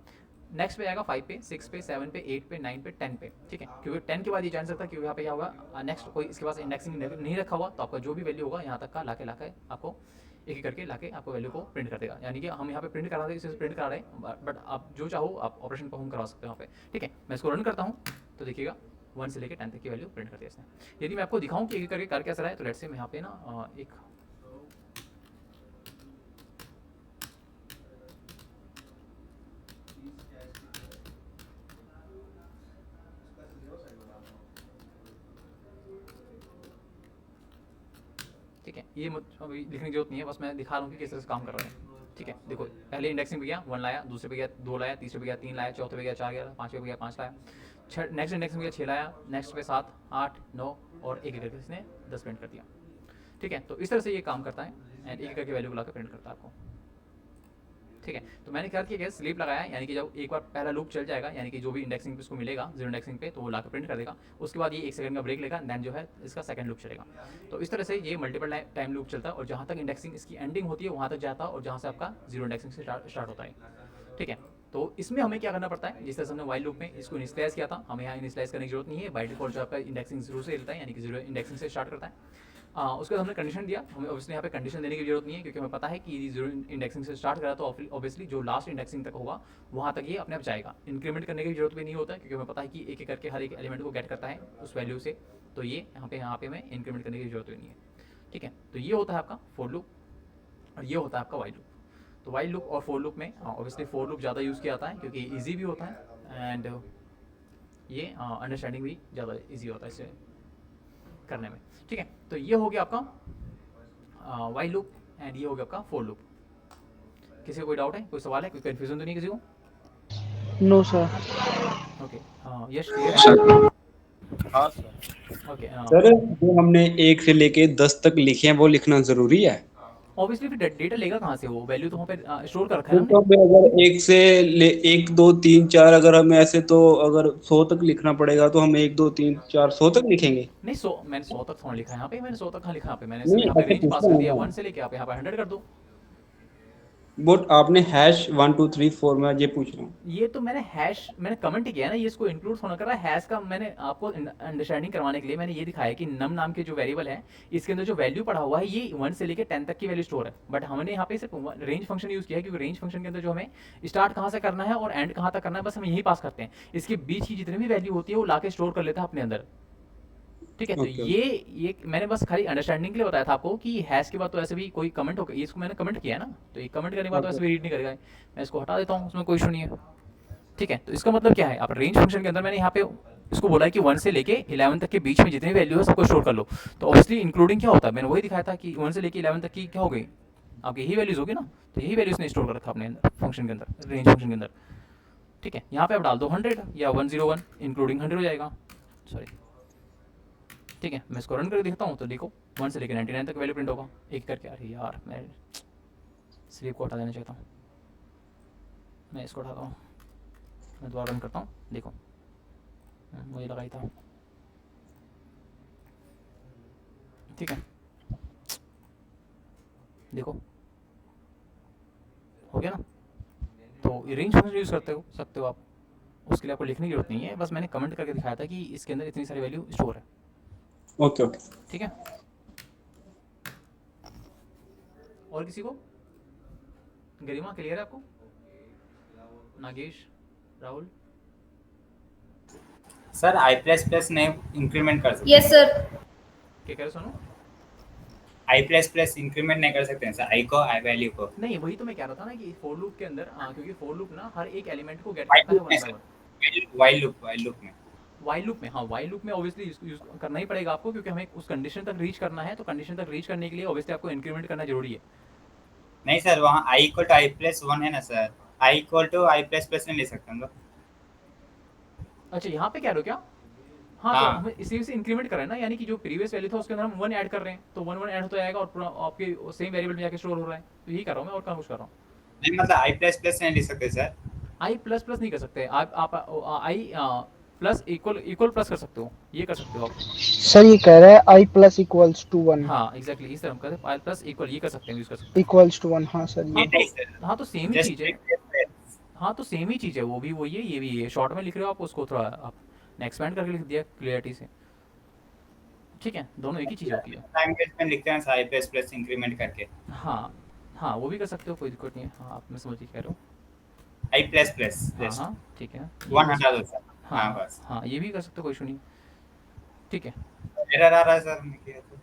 नेक्स्ट पे आएगा 5 पे, 6 पे, 7 पे, 8 पे, 9 पे, 10 पे, ठीक है। क्योंकि 10 के बाद ये जान सकता है क्योंकि यहाँ पे क्या होगा, नेक्स्ट कोई इसके पास इंडेक्सिंग नहीं रखा हुआ, तो आपका जो भी वैल्यू होगा यहाँ तक का लाके आपको एक एक करके लाके आपको वैल्यू को प्रिंट कर देगा। यानी कि हम यहाँ पे प्रिंट करा रहे हैं, प्रिंट करा रहे हैं, बट आप जो चाहो आप ऑपरेशन परफॉर्म करवा सकते हो यहाँ पे, ठीक है। मैं इसको रन करता हूँ तो देखिएगा 1 से लेकर 10 तक की वैल्यू प्रिंट कर दिया इसने। यदि मैं आपको दिखाऊँ कि एक करके कर कैसा रहा है, तो लेट्स से मैं यहाँ पे ना एक ठीक है, ये अभी लिखने की जरूरत नहीं है, बस मैं दिखा रहा हूँ कि किस तरह से काम कर रहा है, ठीक है। देखो पहले इंडेक्सिंग पे गया 1 लाया, दूसरे पे गया 2 लाया, तीसरे पे गया 3 लाया, चौथे पे गया 4 गया, पाँचवें पे गया 5 लाया, नेक्स्ट इंडेक्सिंग पे गया 6 लाया, नेक्स्ट पे 7 8 9 और एक एक करके इसने 10 प्रिंट कर दिया, ठीक है। तो इस तरह से ये काम करता है एंड एक एक करके वैल्यू को लाकर प्रिंट करता है आपको, ठीक है। तो मैंने क्या किया, स्लीप लगाया, यानी कि जब एक बार पहला लूप चल जाएगा, यानी कि जो भी इंडेक्सिंग पे उसको मिलेगा जीरो इंडेक्सिंग पे, तो वो लाकर प्रिंट कर देगा। उसके बाद ये 1 सेकंड का ब्रेक लेगा, देन जो है इसका सेकंड लूप चलेगा। तो इस तरह से ये मल्टीपल टाइम लूप चलता है और जहाँ तक इंडेक्सिंग इसकी एंडिंग होती है वहाँ तक जाता है और जहाँ से आपका जीरो इंडेक्सिंग से स्टार्ट होता है, ठीक है। तो इसमें हमें क्या करना पड़ता है, जिस तरह से हमने वाइल लूप में इसको इनिशियलाइज किया था, हमें यहाँ इनिशियलाइज करने की जरूरत नहीं है। बाय डिफॉल्ट जो आपका इंडेक्सिंग जीरो से लेता है, यानी कि जीरो इंडेक्सिंग से स्टार्ट करता है। उसके बाद हमने कंडीशन दिया, हमें ऑब्वियसली यहाँ पे कंडीशन देने की जरूरत नहीं है क्योंकि हमें पता है कि जीरो इंडेक्सिंग से स्टार्ट करा तो ऑब्वियसली जो लास्ट इंडेक्सिंग तक होगा वहाँ तक ये अपने आप जाएगा। इंक्रीमेंट करने की जरूरत भी नहीं होता है क्योंकि हमें पता है कि एक एक करके हर एक एलिमेंट को गेट करता है उस वैल्यू से, तो ये यहाँ पे हमें इंक्रीमेंट करने की जरूरत भी नहीं है। ठीक है, तो ये होता है आपका फॉर लूप और ये होता है आपका वाइल लूप। तो वाइल लूप और फॉर लूप में ऑब्वियसली फॉर लूप ज़्यादा यूज़ किया जाता है क्योंकि ईजी भी होता है एंड ये अंडरस्टैंडिंग भी ज़्यादा ईजी होता है इसे करने में। ठीक है, तो ये हो गया आपका वाइल लूप एंड ये हो गया आपका फॉर लूप। किसी को कोई डाउट है, कोई सवाल है, कोई कन्फ्यूजन तो नहीं किसी को? No sir. Okay, yes clear है? हाँ सर। ओके, सर जो हमने 1 से लेके 10 तक लिखे हैं वो लिखना जरूरी है? ऑब्वियसली फिर डेटा लेगा कहाँ से, वो वैल्यू तो वहाँ पे स्टोर कर रखा है तो हमने। फिर अगर 1 से 1 2 3 4 अगर हम ऐसे तो अगर 100 तक लिखना पड़ेगा तो हम 1 2 3 4 100 तक लिखेंगे? नहीं 100, मैंने 100 तक थोड़ा लिखा है यहाँ पे, मैंने 100 तक कहाँ लिखा है यहाँ पे, मैंने सिर्फ नहीं यहाँ पे ऐसे रेंज पूछ पास रहा कर हूँ दिया मैं। 1 से लेके आप यहाँ पे 100 कर दो। बट आपने हैश 1 2 3 4 में ये पूछ रहा हूँ। ये तो मैंने हैश मैंने कमेंट किया है ना, ये इसको इंक्लूड होना कर रहा है हैश का। मैंने आपको अंडरस्टैंडिंग करवाने के लिए मैंने ये दिखाया कि नम नाम के जो वेरिएबल है इसके अंदर जो वैल्यू पड़ा हुआ है ये 1 से लेके 10 तक की वैल्यू स्टोर है, बट हमने यहाँ पे सिर्फ रेंज फंक्शन यूज किया है क्योंकि रेंज फंक्शन के अंदर जो हमें स्टार्ट कहाँ से करना है और एंड कहाँ तक करना है बस हम यही पास करते हैं, इसके बीच की जितनी भी वैल्यू होती है वो लाके स्टोर कर लेता है अपने अंदर। ठीक है, तो ओके ये मैंने बस खाली अंडरस्टैंडिंग के लिए बताया था आपको कि हैश के बाद तो ऐसे भी कोई कमेंट होगा, इसको मैंने कमेंट किया है ना, तो ये कमेंट करने के बाद तो ऐसे भी रीड नहीं करेगा, मैं इसको हटा देता हूँ, उसमें कोई इशू नहीं है। ठीक है, तो इसका मतलब क्या है, आप रेंज फंक्शन के अंदर मैंने यहाँ पे इसको बोला है कि 1 से लेके 11 तक के बीच में जितनी वैल्यू है सबको स्टोर कर लो। तो ऑब्वियसली इंक्लूडिंग क्या होता है, मैंने वही दिखाया था कि 1 से लेके 11 तक की क्या हो गई, आपकी यही वैल्यूज होगी ना, तो यही वैल्यूज ने स्टोर कर रखा अपने फंक्शन के अंदर, रेंज फंक्शन के अंदर। ठीक है, यहाँ पे आप डाल दो 100 या 101 इंक्लूडिंग 100 हो जाएगा, सॉरी। ठीक है, मैं इसको रन करके दिखाता हूँ, तो देखो 1 से लेकर 99 तक वैल्यू प्रिंट होगा एक करके। अरे यार मैं स्लीप को हटा देना चाहता हूँ, मैं इसको उठाता हूँ, मैं दोबारा रन करता हूँ, देखो वही लगाई था। ठीक है, देखो हो गया ना, तो रेंज फंक्शन यूज़ सकते हो आप, उसके लिए आपको लिखने की जरूरत नहीं है, बस मैंने कमेंट करके दिखाया था कि इसके अंदर इतनी सारी वैल्यू स्टोर है। Okay okay. ठीक है, और किसी को? गरिमा क्लियर है आपको? Nagesh, Rahul? Sir I plus plus ने इंक्रीमेंट कर सकते यस सर। क्या कह रहे हो सोनू? आई प्लस प्लस इंक्रीमेंट नहीं कर सकते हैं सर, आई को आई वैल्यू को नहीं, वही तो मैं कह रहा था ना कि फॉर लूप के अंदर क्योंकि फॉर लूप ना हर एक एलिमेंट को गेट वाइल करता है लूप वन में by sir, one. While loop में वाइल लूप में, हाँ वाइल लूप में ऑब्वियसली यूज करना ही पड़ेगा आपको क्योंकि हमें उस कंडीशन तक रीच करना है, तो कंडीशन तक रीच करने के लिए ऑब्वियसली आपको इंक्रीमेंट करना जरूरी है। नहीं सर, वहाँ I equal to I plus one है ना sir, I equal to I plus plus नहीं ले सकते हम लोग। अच्छा, यहाँ पे कह रहे हो क्या? हाँ, तो हाँ। हमें इसी से इंक्रीमेंट कर रहे हैं ना, यानी कि जो प्रीवियस वैल्यू था उसके अंदर हम 1 ऐड कर रहे हैं, तो 1 1 ऐड होता जाएगा और पूरा आपके सेम वेरिएबल में जाके स्टोर हो रहा है, तो यही कर रहा हूँ मैं, और कहाँ कुछ कर रहा हूँ। नहीं मतलब आई प्लस प्लस नहीं ले सकते सर। आई प्लस प्लस नहीं कर सकते आप आई प्लस इक्वल प्लस कर सकते हो, ये कर सकते हो आप। सर ये कह रहा है आई प्लस इक्वल्स टू 1। हाँ एग्जैक्टली, इस तरह हम करते हैं, आई प्लस इक्वल ये कर सकते हैं, यूज कर सकते इक्वल्स टू 1, हाँ सर ये ये। नहीं सर, हैं। हाँ तो सेम ही जस्ट चीज़ है, हाँ तो सेम ही चीज़ है, वो भी वही है ये भी है, शॉर्ट में लिख रहे हो आप उसको थोड़ा आपने एक्सपेंड करके लिख दिया क्लियरिटी से। ठीक है, दोनों एक ही चीज़ होती है। लैंग्वेज में लिखते हैं आई प्लस प्लस इंक्रीमेंट करके, हाँ हाँ, वो भी कर सकते हो, कोई दिक्कत नहीं है। हाँ आप मैं समझ कह रहे हो। आई प्लस प्लस हाँ जस्ट हाँ ठीक है, वन हटा दो सर। हाँ हाँ बस, हाँ ये भी कर सकते हो, कोई इशू नहीं। ठीक है, एरर आ रहा है सर, मैं किया तो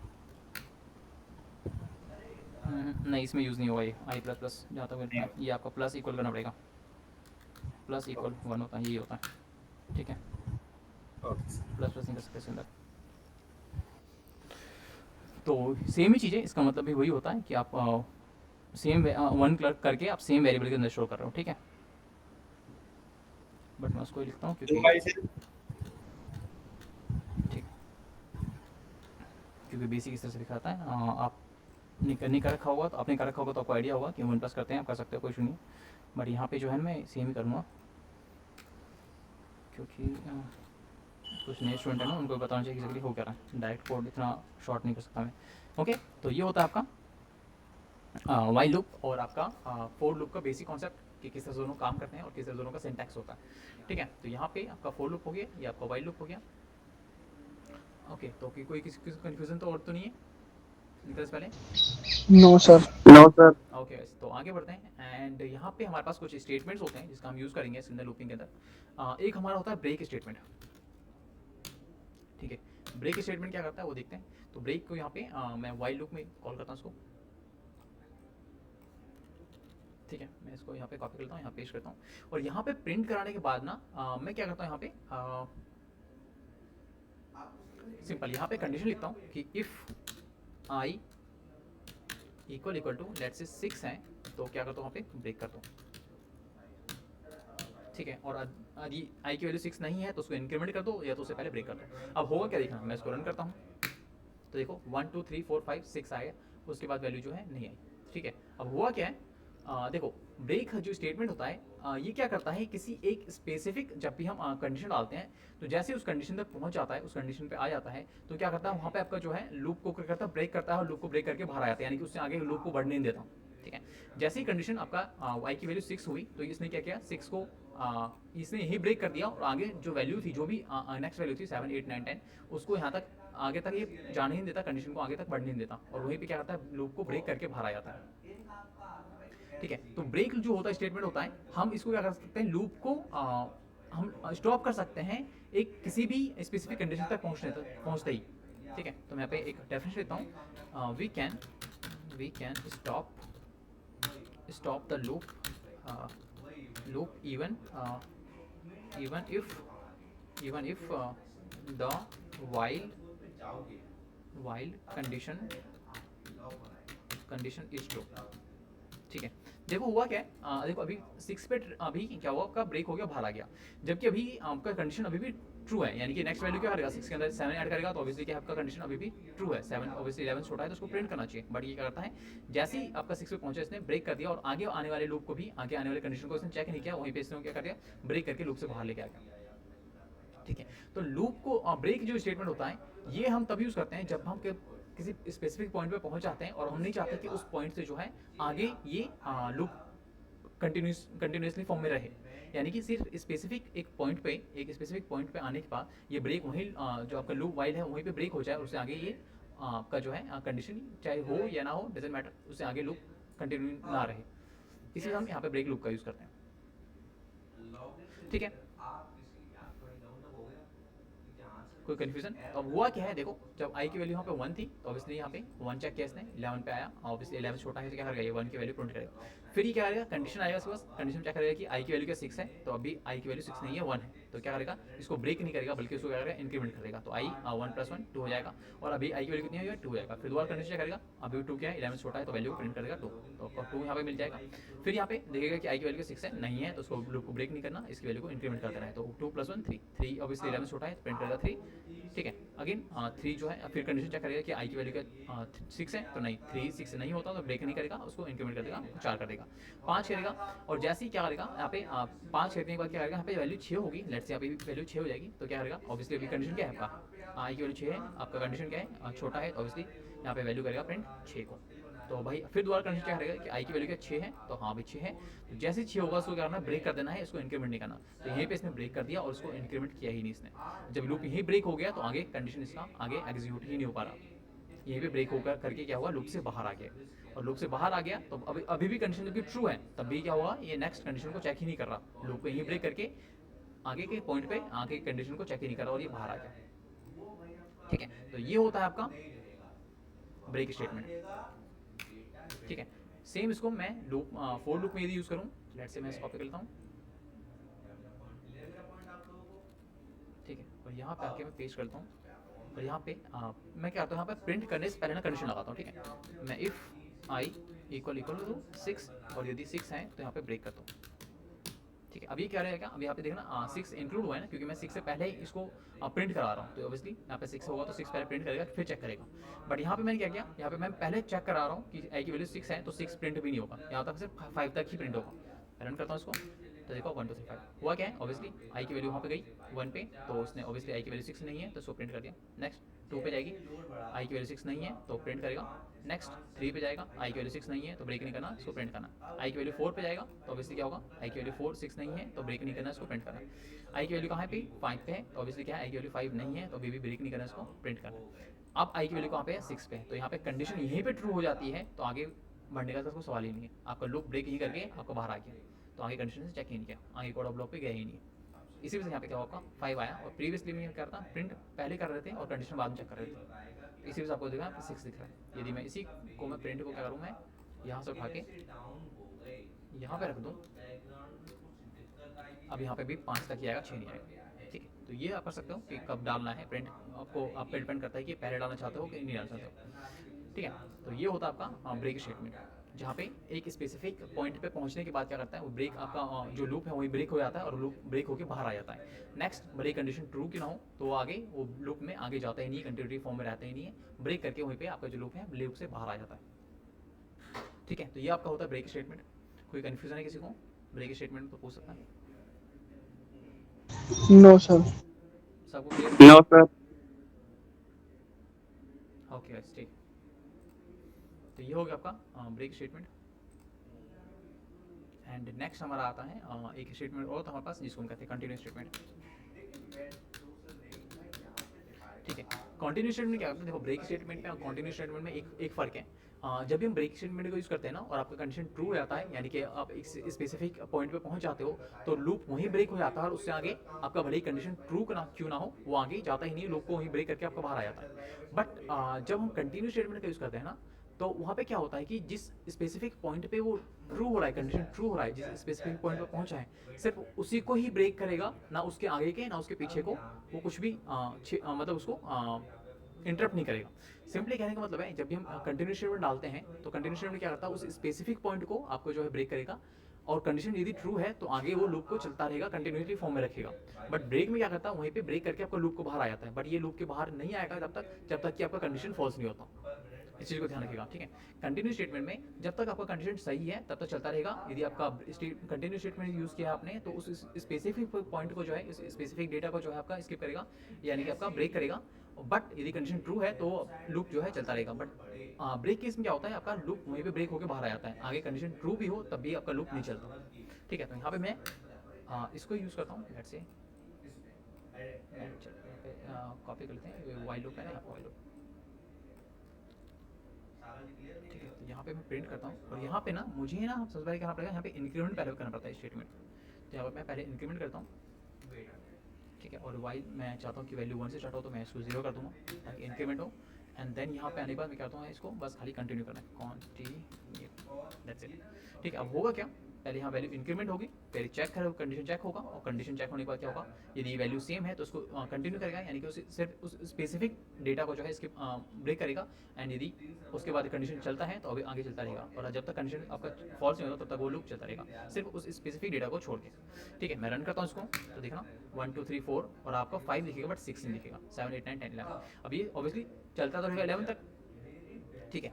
नहीं इसमें यूज़ नहीं होगा ये आई प्लस प्लस, जहाँ तक नहीं। ये आपका प्लस इक्वल करना पड़ेगा, प्लस इक्वल 1 होता है, यही होता है। ठीक है, ओके प्लस प्लस नहीं कर सकते इसके अंदर, तो सेम ही चीज़ है, इसका मतलब भी वही होता है कि आप सेम 1 करके आप सेम वेरिएबल के अंदर शो कर रहे हो। ठीक है, बट मैं उसको ही लिखता हूँ क्योंकि ठीक, क्योंकि बेसिक इस तरह से दिखाता है। आप नहीं कर रखा होगा तो आपने कर रखा होगा तो आपको आइडिया होगा कि 1 प्लस करते हैं, आप कर सकते हो, कोई इशू नहीं। बट यहाँ पे जो है मैं सेम ही करूँगा क्योंकि कुछ नए स्टूडेंट है ना, उनको बताना चाहिए कि हो क्या रहा है, डायरेक्ट कोड इतना शॉर्ट नहीं कर सकता मैं। ओके, तो ये होता है आपका वाइल लूप और आपका फोर लूप का बेसिक कॉन्सेप्ट कि किस तरह दोनों काम करते हैं और किस तरह दोनों का सिंटैक्स होता है। ठीक है, तो यहाँ पे आपका फोर लूप हो गया, ये आपका वाइल लूप हो गया। ओके, तो कोई किसी कन्फ्यूजन तो और तो नहीं है? निकल से पहले? No sir. ओके तो आगे बढ़ते हैं एंड यहाँ पे हमारे पास कुछ स्टेटमेंट्स होते हैं जिसका हम यूज़ करेंगे सिग्नल लूपिंग के अंदर। एक हमारा होता है ब्रेक स्टेटमेंट, ठीक है। ब्रेक स्टेटमेंट क्या करता है वो देखते हैं। तो ब्रेक को यहाँ पे मैं वाइल लूप में कॉल करता हूँ इसको, ठीक है। मैं इसको यहाँ पे कॉपी करता हूँ, यहाँ पेस्ट करता हूँ और यहाँ पे प्रिंट कराने के बाद ना मैं क्या करता हूँ यहाँ पे सिंपल यहाँ पे कंडीशन लिखता हूँ कि if I equal to let's say 6 है तो क्या करता हूँ वहाँ पे ब्रेक करता हूँ, ठीक है। और यदि आई की वैल्यू 6 नहीं है तो उसको इंक्रीमेंट कर दो या तो उससे पहले ब्रेक कर दो। अब होगा क्या देखना, मैं इसको रन करता हूँ तो देखो 1 2 3 4 5 6 आएगा, उसके बाद वैल्यू जो है नहीं आई, ठीक है। अब हुआ क्या है, देखो ब्रेक जो स्टेटमेंट होता है ये क्या करता है, किसी एक स्पेसिफिक जब भी हम कंडीशन डालते हैं तो जैसे उस कंडीशन तक पहुंच जाता है, उस कंडीशन पे आ जाता है तो क्या करता है वहाँ पे आपका जो है लूप को क्या करता है ब्रेक करता है और लूप को ब्रेक करके बाहर आ जाता है, यानी कि उससे आगे लूप को बढ़ने नहीं देता, ठीक है। जैसे ही कंडीशन आपका y की वैल्यू 6 हुई तो इसने क्या किया 6 को इसने यही ब्रेक कर दिया और आगे जो वैल्यू थी, जो भी नेक्स्ट वैल्यू थी 7 8 9 10 उसको यहाँ तक आगे तक ये जाने नहीं देता, कंडीशन को आगे तक बढ़ने नहीं देता और वहीं पे क्या करता है लूप को ब्रेक करके बाहर आ जाता है, ठीक है। तो ब्रेक जो होता है स्टेटमेंट होता है, हम इसको क्या कर सकते हैं लूप को हम स्टॉप कर सकते हैं एक किसी भी स्पेसिफिक कंडीशन तक पहुंचते ही, ठीक है। तो मैं यहाँ पे एक डेफिनेशन देता हूँ, we can stop the loop even if the while condition is true, ठीक है। देखो हुआ क्या है, देखो अभी 6 पे अभी क्या हुआ आपका ब्रेक हो गया, बाहर आ गया, जबकि अभी आपका कंडीशन अभी भी ट्रू है, यानी कि नेक्स्ट वैल्यू क्या करेगा 6 के अंदर 7 ऐड करेगा तो ऑब्वियसली क्या आपका कंडीशन अभी भी ट्रू है, 7 ऑब्वियसली 11 छोटा है तो उसको प्रिंट करना चाहिए, बट ये क्या करता है जैसे ही आपका 6 पे पहुंचा इसने ब्रेक कर दिया और आगे आने वाले लूप को भी, आगे आने वाले कंडीशन को इसने चेक नहीं किया, वहीं पे इसने क्या कर दिया ब्रेक करके लूप से बाहर लेके आ गया, ठीक है। तो लूप को ब्रेक जो स्टेटमेंट होता है ये हम तभी यूज करते हैं जब हम किसी स्पेसिफिक पॉइंट पे पहुंच जाते हैं और हम नहीं चाहते कि उस पॉइंट से जो है आगे ये लूप कंटिन्यूसली फॉर्म में रहे, यानी कि सिर्फ स्पेसिफिक एक स्पेसिफिक पॉइंट पे आने के बाद ये ब्रेक वहीं जो आपका लूप वाइल है वहीं पे ब्रेक हो जाए और उससे आगे ये आपका जो है कंडीशन चाहे हो या ना हो डजंट मैटर, उससे आगे लूप कंटिन्यू ना रहे, इसलिए हम यहाँ पे ब्रेक लूप का यूज़ करते हैं, ठीक है। कोई कंफ्यूजन? अब हुआ क्या है देखो, जब आई की वैल्यू यहाँ पे 1 थी तो ऑब्वियसली यहाँ पे 1 चेक किया इसने, 11 पे आया, ऑब्वियसली 11 छोटा है तो क्या करेगा ये 1 की वैल्यू प्रिंट करेगा, फिर ये क्या करेगा कंडीशन आएगा उसके पास, कंडीशन चेक करेगा कि आई की वैल्यू क्या 6 है तो अभी आई की वैल्यू 6 नहीं है 1 है, तो क्या करेगा इसको ब्रेक नहीं करेगा बल्कि उसको क्या करेगा इंक्रीमेंट करेगा, तो आई 1 + 1 2 हो जाएगा और अभी आई की वैल्यू कितनी है 2 हो जाएगा, फिर दोबारा कंडीशन चेक करेगा अभी 2 क्या है 11 छोटा है तो वैल्यू प्रिंट करेगा 2, तो आपका 2 यहाँ पे मिल जाएगा, फिर यहाँ पे देखेगा कि आई की वैल्यू 6 है नहीं है तो उसको लूप को ब्रेक नहीं करना, इसकी वैल्यू को इंक्रीमेंट कर देना है, तो 2 + 1 3 ऑब्वियसली 11 छोटा है तो प्रिंट करेगा 3, ठीक है। अगेन 3 जो है फिर कंडीशन चेक करेगा कि आई की वैल्यू क्या 6 है तो नहीं 3 6 नहीं होता तो ब्रेक नहीं करेगा, उसको इंक्रीमेंट कर देगा 4 कर देगा, 5 करेगा और जैसे ही क्या करेगा यहाँ पे 5 करने के बाद क्या करेगा यहाँ पे वैल्यू 6 होगी, लेट्स से यहाँ पे वैल्यू 6 हो जाएगी तो क्या करेगा ऑब्वियसली अभी कंडीशन क्या है आपका आई की वैल्यू 6 है, आपका कंडीशन क्या है छोटा है, ऑब्वियसली यहाँ पे वैल्यू करेगा प्रिंट 6 को, तो भाई फिर दोबारा कंडीशन क्या करेगा कि आई की वैल्यू क्या 6 है तो हाँ भाई 6 है, तो जैसे 6 होगा उसको क्या करना ब्रेक कर देना है, इसको इंक्रीमेंट नहीं करना, तो यहीं पे इसने ब्रेक कर दिया और उसको इंक्रीमेंट किया ही नहीं इसने, जब लूप यहीं ब्रेक हो गया तो आगे कंडीशन इसका आगे एग्जीक्यूट ही नहीं हो पा रहा, यहीं पे ब्रेक होकर करके क्या हुआ लूप से बाहर आ गया और लूप से बाहर आ गया तो अभी भी कंडीशन जबकि ट्रू है तब भी क्या हुआ ये नेक्स्ट कंडीशन को चेक ही नहीं कर रहा, लूप को यहीं ब्रेक करके आगे के पॉइंट पे आगे कंडीशन को चेक ही नहीं कर रहा और ये बाहर आ गया, ठीक है। तो ये होता है आपका ब्रेक स्टेटमेंट, ठीक है। सेम इसको मैं लूप फॉर लूप में यदि यूज करूं, लेट्स से मैं इसको कॉपी कर लेता हूं, ठीक है, और यहाँ पे आके मैं पेस्ट करता हूँ और यहाँ पे मैं क्या करता हूँ यहाँ पे प्रिंट करने से पहले ना कंडीशन लगाता हूँ, ठीक है। मैं इफ आई इक्वल टू 6 और यदि 6 है तो यहाँ पे ब्रेक करता हूँ, ठीक है। अभी क्या रहेगा अभी यहाँ पे देखना 6 इंक्लूड हुआ है ना, क्योंकि मैं 6 से पहले ही इसको प्रिंट करा रहा हूँ तो ऑब्वियसली यहाँ पे 6 होगा तो 6 पहले प्रिंट करेगा फिर चेक करेगा, बट यहाँ पे मैंने क्या किया यहाँ पे मैं पहले चेक करा रहा हूँ कि आई की वैल्यू 6 है तो 6 प्रिंट भी नहीं होगा, यहाँ तक सिर्फ 5 तक ही प्रिंट होगा, रन करता हूँ इसको तो देखो 1 2 3 5 हुआ क्या है, ऑब्वियसली आई की वैल्यू वहाँ पे गई 1 पे तो उसने ऑब्वियसली आई की वैल्यू 6 नहीं है तो उसको प्रिंट कर दिया, नेक्स्ट 2 पे जाएगी आई की वैल्यू 6 नहीं है तो प्रिंट करेगा नेक्स्ट 3 पे जाएगा, आई की वैल्यू 6 नहीं है तो ब्रेक नहीं करना, इसको प्रिंट करना। आई की वैल्यू 4 पे जाएगा तो ऑब्वियसली क्या होगा, आई की वैल्यू 4 6 नहीं है तो ब्रेक नहीं करना, इसको प्रिंट करना। आई की वैल्यू कहाँ पे 5 पे है तो ऑब्वियसली क्या है, आई की वैल्यू 5 नहीं है तो अभी भी ब्रेक नहीं करना, इसको प्रिंट करना। अब आई की वैल्यू कहाँ पे है 6 पे है, तो यहाँ पे कंडीशन यहीं पे ट्रू हो जाती है तो आगे बढ़ने का तो कोई सवाल ही नहीं है। आपका लूप ब्रेक ही करके आपको बाहर आ गया तो आगे कंडीशन से चेक ही नहीं किया, आगे कोड ऑफ ब्लॉक पे गया ही नहीं। इसी वजह से यहाँ पे क्या होगा 5 आया, और प्रीवियसली में क्या करता प्रिंट पहले कर रहे थे और कंडीशन बाद में चेक कर रहे थे। इसी वजह से आपको देखा 6 दिख रहा है। यदि मैं इसी को मैं प्रिंट को क्या करूँ, मैं यहाँ से उठा के यहाँ पे रख दूँ, अब यहाँ पे भी 5 तक ही आएगा, 6 नहीं आएगा। ठीक है, तो ये आप कर सकते हो कि कब डालना है प्रिंट, आपको आप पे डिपेंड करता है कि पहले डालना चाहते हो कि नहीं डालना चाहते हो। ठीक है, तो ये होता है आपका ब्रेक स्टेटमेंट, जहाँ पे एक स्पेसिफिक पॉइंट पे पहुंचने के बाद क्या करता है वो ब्रेक, आपका जो लूप है वही ब्रेक हो जाता है और लूप ब्रेक होकर बाहर आ जाता है। नेक्स्ट ब्रेक कंडीशन ट्रू की ना हो तो वो आगे वो लूप में आगे जाता ही नहीं, कंटिन्यूटी फॉर्म में रहता ही नहीं है, ब्रेक करके वहीं पे आपका जो लूप है लूप से बाहर आ जाता है। ठीक है, तो ये आपका होता है ब्रेक स्टेटमेंट। कोई कन्फ्यूजन है किसी को ब्रेक स्टेटमेंट तो पूछ सकता है। No sir. सबको clear? No sir. Okay guys, ठीक। तो ये हो गया आपका ब्रेक स्टेटमेंट। एंड नेक्स्ट हमारा आता है एक स्टेटमेंट और था हमारे पास जिसको हम कहते हैं कंटिन्यूस स्टेटमेंट। ठीक है, कंटिन्यूस स्टेटमेंट क्या होता है, देखो ब्रेक स्टेटमेंट में और कंटिन्यूस स्टेटमेंट में एक फ़र्क है। जब भी हम ब्रेक स्टेटमेंट को यूज़ करते हैं ना और आपका कंडीशन ट्रू हो जाता है, यानी कि आप एक स्पेसिफिक पॉइंट पे पहुंच जाते हो तो लूप वहीं ब्रेक हो जाता है और उससे आगे आपका भले ही कंडीशन ट्रू क्यों ना हो वो आगे जाता ही नहीं, लूप को वहीं ब्रेक करके आपका बाहर आ जाता है। बट जब हम कंटिन्यूस स्टेटमेंट का यूज़ करते हैं ना तो वहाँ पे क्या होता है कि जिस स्पेसिफिक पॉइंट पे वो ट्रू हो रहा है, कंडीशन ट्रू हो रहा है, जिस स्पेसिफिक पॉइंट पे पहुंचा है सिर्फ उसी को ही ब्रेक करेगा, ना उसके आगे के ना उसके पीछे को वो कुछ भी मतलब उसको इंटरप्ट नहीं करेगा। सिंपली कहने का मतलब है जब भी हम कंटिन्यूस स्टेटमेंट डालते हैं तो कंटिन्यूस स्टेटमेंट क्या करता है उस स्पेसिफिक पॉइंट को आपको जो है ब्रेक करेगा और कंडीशन यदि ट्रू है तो आगे वो लूप को चलता रहेगा, कंटिन्यूटी फॉर्म में रखेगा। बट ब्रेक में क्या करता है वहीं पे ब्रेक करके आपका लूप को बाहर आ जाता है, बट ये लूप के बाहर नहीं आएगा जब तक कि आपका कंडीशन फॉल्स नहीं होता। इस चीज़ को ध्यान रखिएगा। ठीक है, कंटिन्यूस स्टेटमेंट में जब तक आपका कंडीशन सही है तब तक चलता रहेगा। यदि आपका कंटिन्यूस स्टेटमेंट यूज़ किया आपने तो उस स्पेसिफिक पॉइंट को जो है, इस स्पेसिफिक डेटा को जो है आपका स्किप करेगा, यानी कि आपका ब्रेक करेगा। बट यदि कंडीशन ट्रू है तो लूप जो है चलता रहेगा। बट ब्रेक केस में क्या होता है आपका लूप वहीं पे ब्रेक होकर बाहर आ जाता है, आगे कंडीशन ट्रू भी हो तब भी आपका लूप नहीं चलता। ठीक है, तो यहाँ पे मैं इसको यूज़ करता हूँ, लेट्स से कॉपी कर लेते हैं, वाइल लूप है ना, वाइल लूप। ठीक है, तो यहाँ पे मैं प्रिंट करता हूँ और यहाँ पे ना मुझे ना सबसे पहले करना पड़ेगा, यहाँ पे इंक्रीमेंट पहले करना पड़ता है स्टेटमेंट। तो यहाँ पर मैं पहले इंक्रीमेंट करता हूँ। ठीक है, और वाइल मैं चाहता हूँ कि वैल्यू 1 से स्टार्ट हो तो मैं इसको 0 कर दूँगा ताकि इंक्रीमेंट हो। एंड देन यहाँ पे आने के बाद मैं कहता हूँ इसको बस खाली कंटिन्यू करना है, कंटिन्यू, दैट्स इट। ठीक है, अब होगा क्या, पहले यहाँ वैल्यू इंक्रीमेंट होगी, पहले चेक करेगा, कंडीशन चेक होगा और कंडीशन चेक होने के बाद क्या होगा, यदि वैल्यू सेम है तो उसको कंटिन्यू करेगा, यानी कि सिर्फ उस स्पेसिफिक डेटा को जो है इसके ब्रेक करेगा। एंड यदि उसके बाद कंडीशन चलता है तो अभी आगे चलता रहेगा, और जब तक कंडीशन आपका फॉल्स नहीं होता तब तक वो लूप चलता रहेगा सिर्फ उस स्पेसिफिक डेटा को छोड़ के। ठीक है, मैं रन करता हूँ इसको तो देखना 1 2 3 4 और आपका 5 दिखेगा बट 6 नहीं दिखेगा, 7 8 9 10 11। अब ये ऑब्वियसली चलता तो रहेगा 11 तक। ठीक है,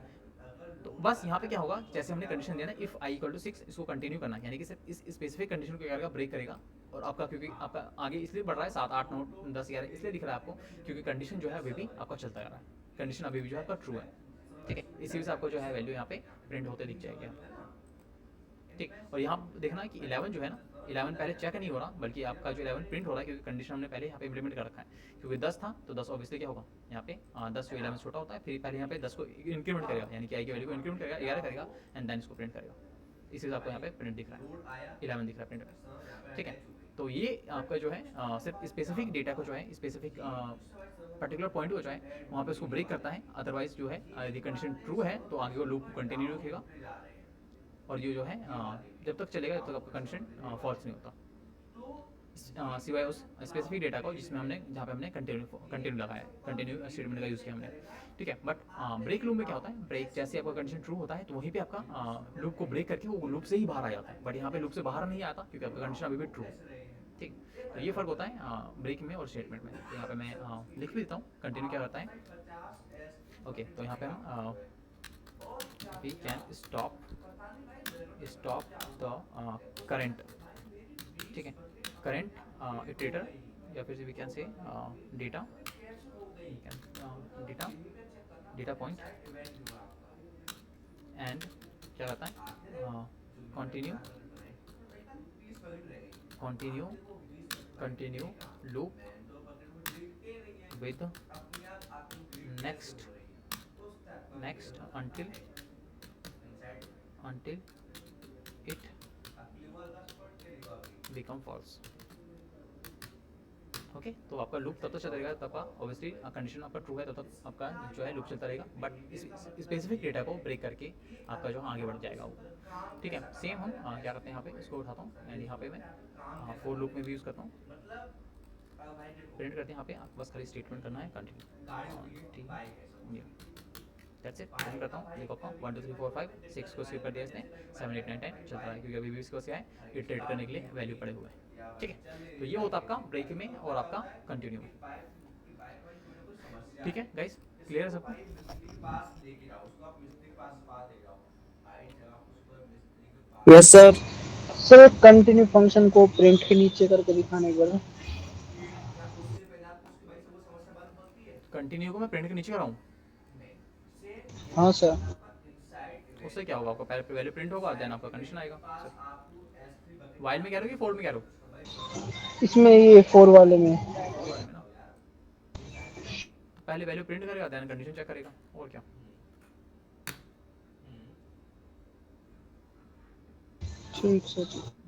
तो बस यहाँ पे क्या होगा, जैसे हमने कंडीशन दिया ना इफ आई इक्वल टू 6, इसको कंटिन्यू करना है, यानी कि सिर्फ इस स्पेसिफिक कंडीशन को क्या करेगा, ब्रेक करेगा। और आपका क्योंकि आपका आगे इसलिए बढ़ रहा है 7 8 9 10 11 इसलिए दिख रहा है आपको क्योंकि कंडीशन जो है अभी भी आपका चलता रहा है, कंडीशन अभी भी जो है आपका ट्रू है। ठीक है, इसी वजह से आपको जो है वैल्यू यहाँ पे प्रिंट होते दिख जाएगी। ठीक, और यहाँ देखना कि 11 जो है ना, 11 पहले चेक नहीं हो रहा बल्कि आपका जो 11 प्रिंट हो रहा है क्योंकि कंडीशन हमने पहले यहाँ पे इम्प्लीमेंट कर रखा है। क्योंकि 10 था तो 10 ऑब्वियसली क्या होगा यहाँ पे 10 जो 11 से छोटा होता है, फिर पहले यहाँ पे 10 को इंक्रीमेंट करेगा, यानी कि आई की वैल्यू को इंक्रीमेंट करेगा 11 करेगा एंड देन इसको प्रिंट करेगा। इसी से आपको यहाँ पे प्रिंट दिख रहा है, 11 दिख रहा है प्रिंट में। ठीक है, तो ये आपका जो है सिर्फ स्पेसिफिक डेटा को जो है स्पेसिफिक पर्टिकुलर पॉइंट को जो है वहाँ पे उसको ब्रेक करता है। अदरवाइज जो है यदि कंडीशन ट्रू है तो आगे वो लूप कंटिन्यू रखेगा और ये जो है जब तक चलेगा जब तक आपका कंडीशन फॉल्स नहीं होता, सिवाय उस स्पेसिफिक डेटा को जिसमें हमने जहाँ पे हमने कंटिन्यू लगाया है, कंटिन्यू स्टेटमेंट का यूज़ किया हमने। ठीक है, बट ब्रेक लूप में क्या होता है, ब्रेक जैसे आपका कंडीशन ट्रू होता है तो वहीं पे आपका लूप को ब्रेक करके वो लूप से ही बाहर आ जाता है, बट यहाँ पे लूप से बाहर नहीं आता क्योंकि आपका कंडीशन अभी भी ट्रू है। ठीक, तो ये फ़र्क होता है ब्रेक में और स्टेटमेंट में। तो यहाँ पे मैं लिख भी देता हूँ कंटिन्यू क्या करता है। ओके, तो यहाँ पे हम we can stop the current. ठीक है, करंट इटरेटर या फिर we can say data data point and क्या कहता है continue loop with next until it become false। Okay, तो आपका लूप तब तक चलता रहेगा तब ऑब्वियसली कंडीशन आपका ट्रू है तब तक आपका जो है लूप चलता रहेगा, बट इस स्पेसिफिक डेटा को ब्रेक करके आपका जो आगे बढ़ जाएगा वो। ठीक है, सेम हम क्या करते हैं यहाँ पे इसको उठाता हूँ एंड यहाँ पे मैं फॉर लूप में भी यूज़ करता हूँ, प्रिंट करते हैं यहाँ पे आपको बस खाली स्टेटमेंट करना है कंटिन्यू। दैट्स इट, प्रिंट करता हूँ, देखो आपका 1 2 3 4 5 6 को स्किप कर दिया इसने, 7 8 9 10 चल रहा है क्योंकि अभी भी इसके पास क्या है इटरेट करने के लिए वैल्यू पड़े हुए हैं। ठीक है, तो ये होता आपका ब्रेक में और आपका कंटिन्यू में। ठीक है गाइस, क्लियर है सबको? Yes sir. Sir continue function को प्रिंट के नीचे करके दिखाने के बाद कंटिन्यू को मैं प्रिंट के नीचे कराऊँ, हाँ सर। उससे क्या होगा, आपका पहले वैल्यू प्रिंट होगा देन आपका कंडीशन आएगा। वाइल में कह रहे हो कि फोर में कह रहे हो? इसमें ये 4 वाले में फोर वाले में ना, पहले वैल्यू प्रिंट करेगा देन कंडीशन चेक करेगा, और क्या। ठीक सर।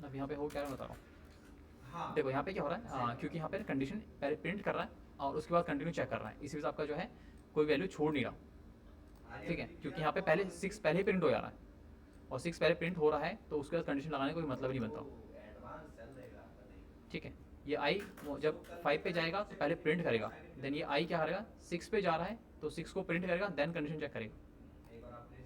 अब यहाँ पे हो क्या बता रहा हूँ, देखो यहाँ पे क्या हो रहा है क्योंकि यहाँ पे कंडीशन पहले प्रिंट कर रहा है और उसके बाद कंटिन्यू चेक कर रहा है, इसी वजह से आपका जो है कोई वैल्यू छोड़ नहीं रहा। ठीक है, क्योंकि यहाँ पे पहले 6 पहले ही प्रिंट हो जा रहा है और 6 पहले प्रिंट हो रहा है तो उसके बाद कंडीशन लगाने का कोई मतलब नहीं बनता। ठीक है, ये आई जब 5 पे जाएगा तो पहले प्रिंट करेगा, देन ये आई क्या करेगा 6 पे जा रहा है तो 6 को प्रिंट करेगा देन कंडीशन चेक करेगा,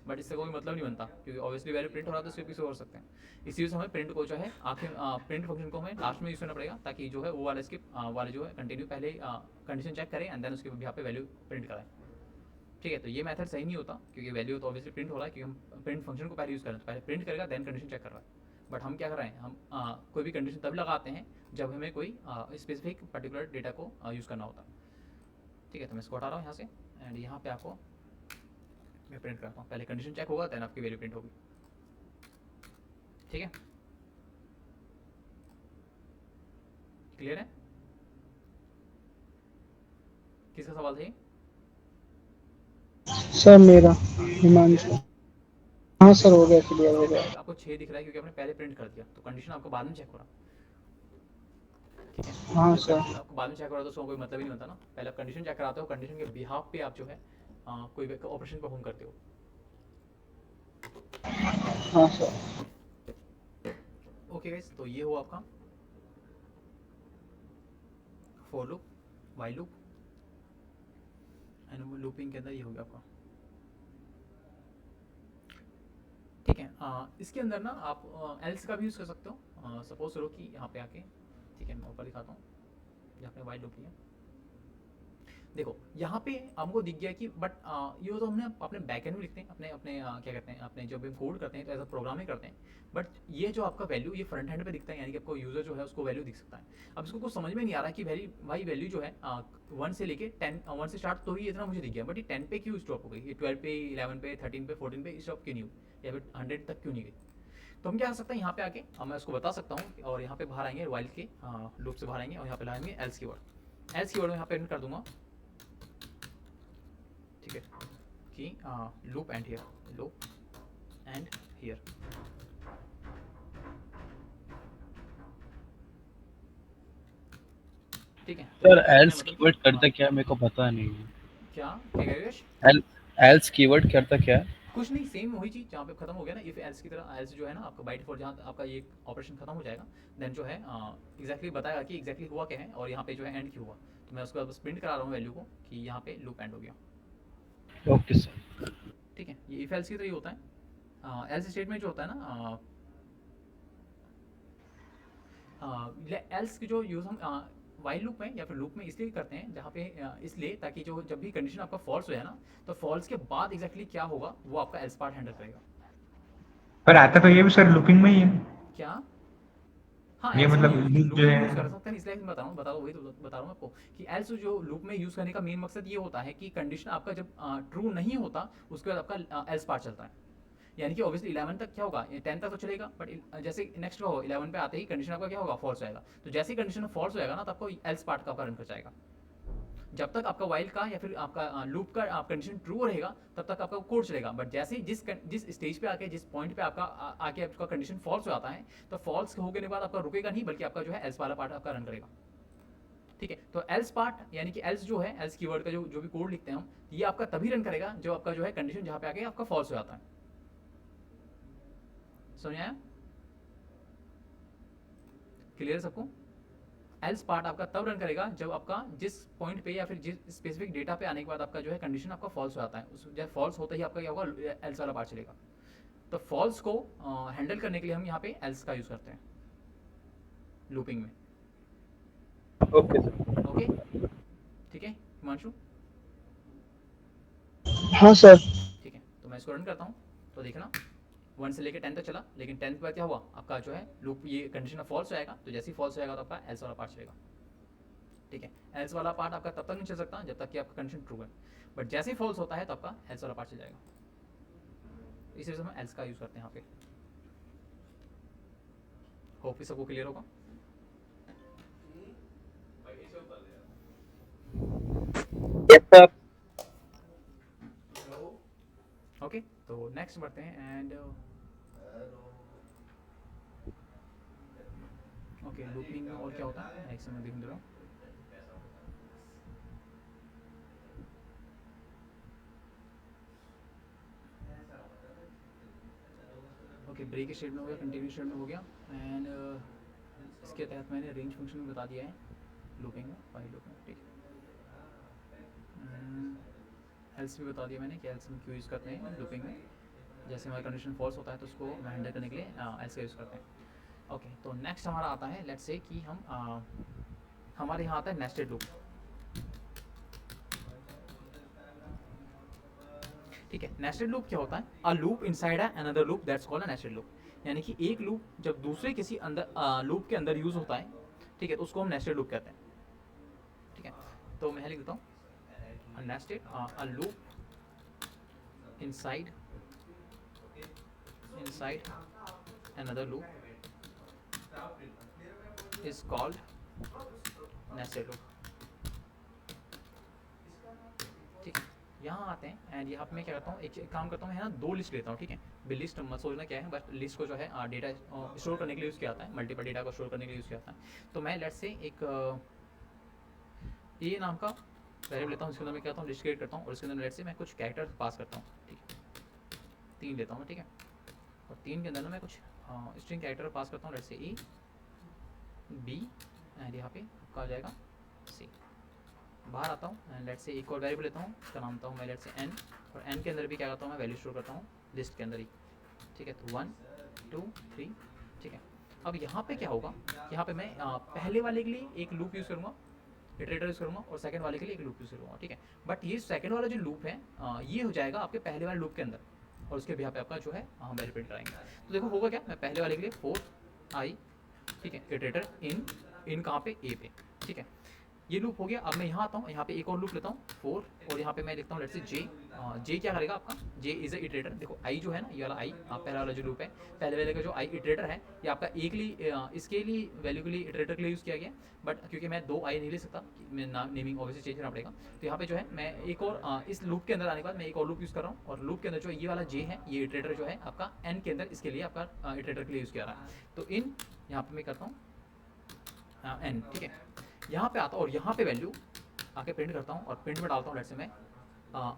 बट इससे कोई मतलब नहीं बनता क्योंकि ऑब्वियसली वैल्यू प्रिंट हो रहा है तो इसके पीछे हो सकते हैं। इसी वजह से हमें प्रिंट को जो है आखिर प्रिंट फंक्शन को हमें लास्ट में यूज करना पड़ेगा ताकि जो है वो वाला स्किप वाले जो है कंटिन्यू पहले कंडीशन चेक करें एंड देन उसके यहाँ पे वैल्यू प्रिंट कराएं। ठीक है, तो ये मेथड सही नहीं होता क्योंकि वैल्यू तो ऑब्वियसली प्रिंट हो रहा है क्योंकि हम प्रिंट फंक्शन को पहले यूज़ कर रहे हैं, पहले प्रिंट करेगा देन कंडीशन चेक कर रहा है। बट हम क्या कर रहे हैं, हम कोई भी कंडीशन तब लगाते हैं जब हमें कोई स्पेसिफिक पर्टिकुलर डेटा को यूज़ करना होता है। ठीक है, तो मैं इसको हटा रहा हूँ यहाँ से एंड यहाँ पे आपको मैं प्रिंट करता हूँ, पहले कंडीशन चेक होगा देन आपकी वैल्यू प्रिंट होगी। ठीक है, क्लियर है? किसका सवाल था ये? सर मेरा हिमांशु। हाँ सर हो गया, क्लियर हो गया। आपको 6 दिख रहा है क्योंकि आपने पहले प्रिंट कर दिया तो कंडीशन आपको बाद में चेक हो रहा। ठीक है, हाँ सर। आपको बाद में चेक हो रहा तो उसका कोई मतलब ही नहीं बनता ना, पहले आप कंडीशन चेक कराते हो, कंडीशन के बिहाफ पे आप जो है कोई ऑपरेशन परफॉर्म करते हो। हाँ सर। ओके गाइस, तो ये हो आपका for loop, while loop and looping के अंदर ये हो गया आपका। ठीक है, इसके अंदर ना आप एल्स का भी यूज़ कर सकते हो। सपोज करो कि यहाँ पे आके, ठीक है मैं ऊपर दिखाता हूँ जहाँ पे व्हाइल लूप लिया, देखो यहाँ पे हमको दिख गया कि बट ये तो हमने अपने बैकएंड में लिखते हैं, अपने अपने क्या कहते हैं, अपने जब हम कोड करते हैं तो एज अ प्रोग्रामिंग करते हैं, बट ये जो आपका वैल्यू ये फ्रंट हैंड पे दिखता है, यानी कि आपको यूजर जो है उसको वैल्यू दिख सकता है। अब इसको कुछ समझ में नहीं आ रहा कि भाई वैल्यू जो है 1 से लेके 10 1 से स्टार्ट तो ही इतना मुझे दिख गया, बट ये 10 पे क्यों स्टॉप हो गई, ये 12 पे 11 पे 13 पे 14 पे स्टॉप क्यों नहीं हुई, या फिर 100 तक क्यों नहीं गई। तो हम क्या कर सकते हैं, यहाँ पे आके मैं उसको बता सकता हूँ और यहाँ पे बाहर आएंगे वाइल के लूप से बाहर आएंगे और यहाँ पे लाएंगे एल्स कीवर्ड। एल्स कीवर्ड में यहाँ पे एंटर कर दूंगा, ठीक है, कि loop and here, loop and here. ठीक है, सर एल्स कीवर्ड करता क्या मेरे को पता नहीं है। क्या यश? एल्स कीवर्ड करता क्या है? कुछ नहीं, सेम वही चीज जहाँ पे खत्म हो गया ना इफ एल्स की तरह, एल्स जो है ना आपका बाय डिफॉल्ट जहाँ आपका ये ऑपरेशन खत्म हो जाएगा देन जो है एग्जैक्टली बताएगा कि एग्जैक्टली हुआ क्या है और यहाँ पे जो है एंड क्यों हुआ। तो मैं उसको बस प्रिंट करा रहा हूँ वैल्यू को कि यहाँ पे लूप एंड हो गया। Okay sir. ठीक है, ये इफ एल्स की तरह ही होता है। एल्स स्टेटमेंट जो होता है ना, एल्स की जो यूज़ हम वाइल लूप में या फिर लूप में इसलिए करते हैं जहाँ पे इसलिए ताकि जो जब भी कंडीशन आपका फॉल्स हो जाए ना तो फॉल्स के बाद एग्जैक्टली क्या होगा वो आपका एल्स पार्ट हैंडल करेगा। पर आता तो ये भी सर लूपिंग में ही है क्या? हाँ, ये मतलब लूप जो है यूज कर सकते हैं, इसलिए मैं बता रहा हूँ वही तो बता रहा हूँ आपको कि एल्स जो लूप में यूज करने का मेन मकसद ये होता है कि कंडीशन आपका जब ट्रू नहीं होता उसके बाद आपका एल्स पार्ट चलता है। यानी कि ऑब्वियसली 11 तक क्या होगा, 10 तक तो चलेगा, बट जैसे नेक्स्ट का हो 11 पे आते ही कंडीशन आपका क्या होगा, फॉल्स आएगा। तो जैसे ही कंडीशन फॉल्स होएगा ना, तो आपको एल्स पार्ट का आपका रन कर जाएगा। जब तक आपका वाइल का या फिर आपका लूप का कंडीशन ट्रू रहेगा तब तक आपका कोड चलेगा। बट जैसे ही जिस स्टेज पे आके, जिस पॉइंट पे आपका आके आपका कंडीशन फॉल्स हो जाता है, तो फॉल्स होने के बाद आपका रुकेगा नहीं, बल्कि आपका जो है एल्स वाला पार्ट आपका रन करेगा। ठीक है, तो एल्स पार्ट यानी कि एल्स जो है, एल्स कीवर्ड का जो भी कोड लिखते हैं हम, ये आपका तभी रन करेगा जब आपका जो है कंडीशन जहाँ पे आके आपका फॉल्स हो जाता है। समझ आया? क्लियर सबको? एल्स पार्ट आपका तब रन करेगा जब आपका जिस पॉइंट पे या फिर जिस स्पेसिफिक डेटा पे आने के बाद आपका जो है कंडीशन आपका फॉल्स हो जाता है, उस जब फॉल्स होता ही आपका क्या होगा, एल्स वाला पार्ट चलेगा। तो फॉल्स को हैंडल करने के लिए हम यहाँ पे एल्स का यूज करते हैं लूपिंग में। Okay sir. ओके, ठीक है हिमांशु? हाँ सर। ठीक है, तो मैं इसको रन करता हूँ, तो देखना 1 से लेकर 10 तक चला, लेकिन 10 के बाद क्या हुआ, आपका जो है लूप ये कंडीशन फॉल्स हो जाएगा। तो जैसे ही फॉल्स हो जाएगा तो आपका एल्स वाला पार्ट चलेगा। ठीक है, एल्स वाला पार्ट आपका तब तक नहीं चल सकता जब तक कि आपका कंडीशन ट्रू है, बट जैसे ही फॉल्स होता है तो आपका एल्स वाला पार्ट चल जाएगा। इसी वजह से हम एल्स का यूज करते हैं यहाँ पे। होप कि सबको क्लियर होगा। Yes sir. ओके, तो नेक्स्ट बढ़ते हैं एंड ओके, लूपिंग और क्या होता है नेक्स्ट मैं दिखा दे रहा हूँ। ओके, ब्रेक स्टेट में हो गया, कंटिन्यू स्टेट में हो गया, एंड इसके तहत मैंने रेंज फंक्शन में बता दिया है लूपिंग में, फाइल लूप में। ठीक है, एल्स भी बता दिया मैंने कि एल्स हम क्यों यूज़ करते हैं लूपिंग में। जैसे हमारा कंडीशन फॉल्स होता है तो उसको हैंडल करने के लिए एल्स का यूज़ करते हैं। ओके, तो नेक्स्ट हमारा आता है, लेट्स से कि हम हमारे यहाँ आता है नेस्टेड लूप। ठीक है, नेस्टेड लूप क्या होता है, a loop inside another loop, that's called a nested loop. यानी कि एक लूप जब दूसरे किसी अंदर लूप के अंदर यूज होता है, ठीक है, तो उसको हम नेस्टेड लूप कहते हैं। ठीक है, तो मैं लिख देता हूँ, nested a loop inside another loop is called nested loop। ठीक है, यहाँ आते हैं एंड यहाँ पे मैं क्या करता हूँ, एक काम करता हूँ, मैं ना 2 लिस्ट लेता हूँ। ठीक है, लिस्ट मत सोचना क्या है, बस लिस्ट को जो है डेटा स्टोर करने के लिए यूज़ किया जाता है, मल्टीपल डेटा को स्टोर करने के लिए यूज़ किया जाता है। तो मैं लेट्स से एक ए नाम का वेरिएबल लेता हूँ, इसके अंदर मैं क्या करता हूँ, लिस्ट क्रिएट करता हूँ, और इसके अंदर लेट्स से मैं कुछ कैरेक्टर पास करता हूँ। ठीक है, 3 लेता हूँ। ठीक है, और 3 के अंदर ना मैं कुछ स्ट्रिंग कैरेक्टर पास करता हूँ, let's say A B and यहाँ पे आपका आ जाएगा सी। बाहर आता हूँ एंड लेट्स से एक और वेरिएबल लेता हूँ, इसका नाम देता हूँ मैं लेट्स से एन, और एन के अंदर भी क्या करता हूँ, मैं वैल्यू स्टोर करता हूँ लिस्ट के अंदर ही। ठीक है, तो 1 2 3। ठीक है, अब यहाँ पे क्या होगा, यहाँ पे मैं पहले वाले के लिए एक लूप यूज़ करूँगा, इटरेटर यूज़ करूँगा, और सेकंड वाले के लिए एक लूप यूज़ करूँगा। ठीक है, बट ये सेकंड वाला जो लूप है ये हो जाएगा आपके पहले वाले लूप के अंदर, और उसके यहाँ पे आपका जो है हम वैल्यू प्रिंट कराएंगे। तो देखो होगा क्या, मैं पहले वाले के लिए 4i, ठीक है, इटरेटर इन कहाँ पे, ए पे। ठीक है, ये लूप हो गया। अब मैं यहाँ आता हूँ, यहाँ पे एक और लूप लेता हूँ 4, और यहाँ पे मैं लिखता हूँ लेट्स से जे। जे क्या करेगा आपका, जे इज अ इटरेटर। देखो आई जो है ना, ये वाला आई पहला वाला जो लूप है, पहले वाले का जो आई इटरेटर है, ये आपका एक लिए इसके लिए वैल्यू के लिए इटरेटर के लिए यूज़ किया गया, बट क्योंकि मैं 2 आई नहीं ले सकता, मैं नेमिंग ऑब्वियसली चेंज करना पड़ेगा। तो यहाँ पे जो है मैं एक और इस लूप के अंदर आने के बाद मैं एक और लूप यूज़ कर रहा हूँ, और लूप के अंदर जो ये वाला जे है, ये इटरेटर जो है आपका एन के अंदर, इसके लिए आपका इटरेटर के लिए यूज़ किया रहा है। तो इन यहाँ पे मैं करता हूँ एन। ठीक है, यहाँ पे आता हूँ और यहाँ पे वैल्यू आके प्रिंट करता हूँ, और प्रिंट में डालता हूँ लेट्स से मैं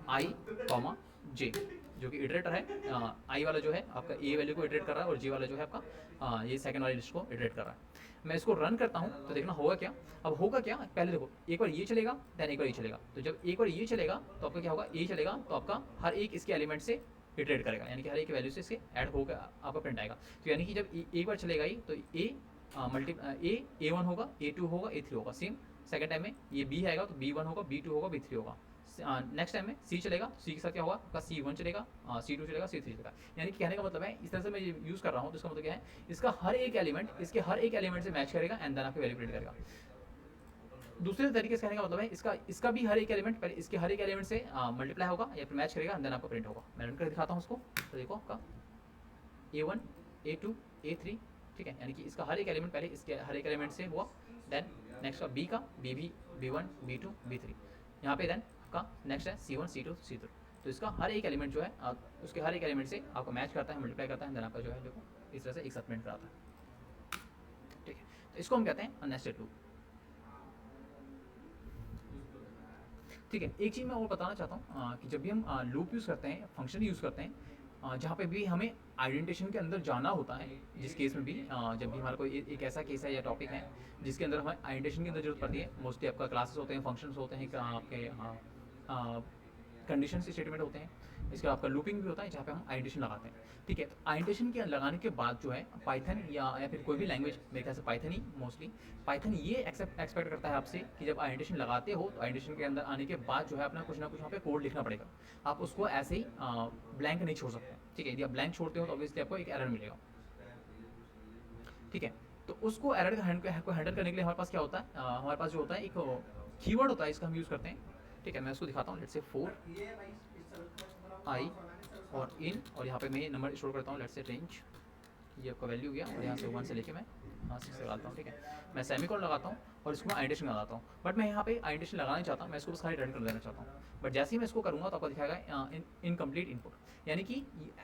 आई कॉमा जे, जो कि इटरेटर है। आई वाला जो है आपका ए वैल्यू को इटरेट कर रहा है, और जे वाला जो है आपका ये सेकंड वाली लिस्ट को इटरेट कर रहा है। मैं इसको रन करता हूँ तो देखना होगा क्या। अब होगा क्या, पहले देखो एक बार ये चलेगा, देन एक बार ये चलेगा। तो जब एक बार ये चलेगा तो आपका क्या होगा, ए चलेगा तो आपका हर एक इसके एलिमेंट से इटरेट करेगा, यानी कि हर एक वैल्यू से इसके ऐड होगा, आपका प्रिंट आएगा। तो यानी कि जब एक बार चलेगा ही तो ए A1 होगा, A2 होगा, A3 होगा। सेम सेकंड टाइम में ये B आएगा तो B1 होगा, B2 होगा, B3 होगा। नेक्स्ट टाइम में C चलेगा, C के साथ क्या होगा आपका C1 चलेगा, C2 चलेगा, C3 चलेगा। यानी कि कहने का मतलब है इस तरह से मैं यूज़ कर रहा हूँ, तो इसका मतलब क्या है, इसका हर एक एलिमेंट इसके हर एक एलिमेंट से मैच करेगा एंड देन आपके वैल्यू प्रिंट करेगा। दूसरे तरीके से कहने का मतलब है इसका भी हर एक एलिमेंट इसके हर एक एलिमेंट से मल्टीप्लाई होगा या फिर मैच करेगा एंड देन आपका प्रिंट होगा। मैं रन कर दिखाता हूँ उसको, तो देखो आपका A1 A2 A3, ठीक है, यानी कि इसका हर एक एलिमेंट पहले इसके हर एक एलिमेंट से हुआ, देन नेक्स्ट का बी का B B1 B2 B3, यहाँ पे देन आपका नेक्स्ट है C1 C2 C3। तो इसका हर एक एलिमेंट जो है उसके हर एक एलिमेंट से आपको मैच करता है, मल्टीप्लाई करता है, देन आपका जो है देखो इस तरह से एक साथ प्रिंट कराता है, ठीक है। तो इसको हम कहते हैं अननेस्टेड लूप, ठीक है। एक चीज़ मैं और बताना चाहता हूँ कि जब भी हम लूप यूज़ करते हैं, फंक्शन यूज़ करते हैं, जहाँ पे भी हमें आइडेंटिफिकेशन के अंदर जाना होता है, जिस केस में भी जब भी हमारा कोई एक ऐसा केस है या टॉपिक है जिसके अंदर हमें आइडेंटिफिकेशन की अंदर जरूरत पड़ती है, मोस्टली आपका क्लासेस होते हैं, फंक्शंस होते हैं, आपके कंडीशन स्टेटमेंट होते हैं, इसका आपका लूपिंग भी होता है जहाँ पे हम आइडेंटिफिकेशन लगाते हैं, ठीक है। तो आइडेंटिफिकेशन के लगाने के बाद जो है पाइथन या फिर कोई भी लैंग्वेज, मेरे ख्याल से पाइथन ही मोस्टली, पाइथन ये एक्सपेक्ट करता है आपसे कि जब आइडेंटिफिकेशन लगाते हो तो आइडेंटिफिकेशन के अंदर आने के बाद जो है अपना कुछ ना कुछ वहाँ पे कोड लिखना पड़ेगा, आप उसको ऐसे ही ब्लैंक नहीं छोड़ सकते, ठीक है। यदि आप ब्लैंक छोड़ते हो तो ऑब्वियसली आपको एक एरर मिलेगा, ठीक है। तो उसको एरर को हैंडल करने के लिए हमारे पास क्या होता है, हमारे पास जो होता है एक कीवर्ड होता है, इसका हम यूज़ करते हैं, ठीक है। मैं उसको दिखाता हूँ, लेट्स से 4 I और इन, और यहाँ पे मैं नंबर स्टोर करता हूँ, लेट्स से रेंज, ये आपका वैल्यू गया, और यहाँ से 1 से लेके मैं 6 लगाता हूँ, ठीक है। मैं सेमीकोलन लगाता हूँ और इसको मैं आइडेंटिफिकेशन लगाता हूँ, बट मैं यहाँ पे आइडेंटिफिकेशन लगाना नहीं चाहता, मैं इसको बस खाली रन कर देना चाहता हूँ। बट जैसे ही मैं इसको करूँगा तो आपको दिखाएगा इनकम्प्लीट इनपुट, यानी कि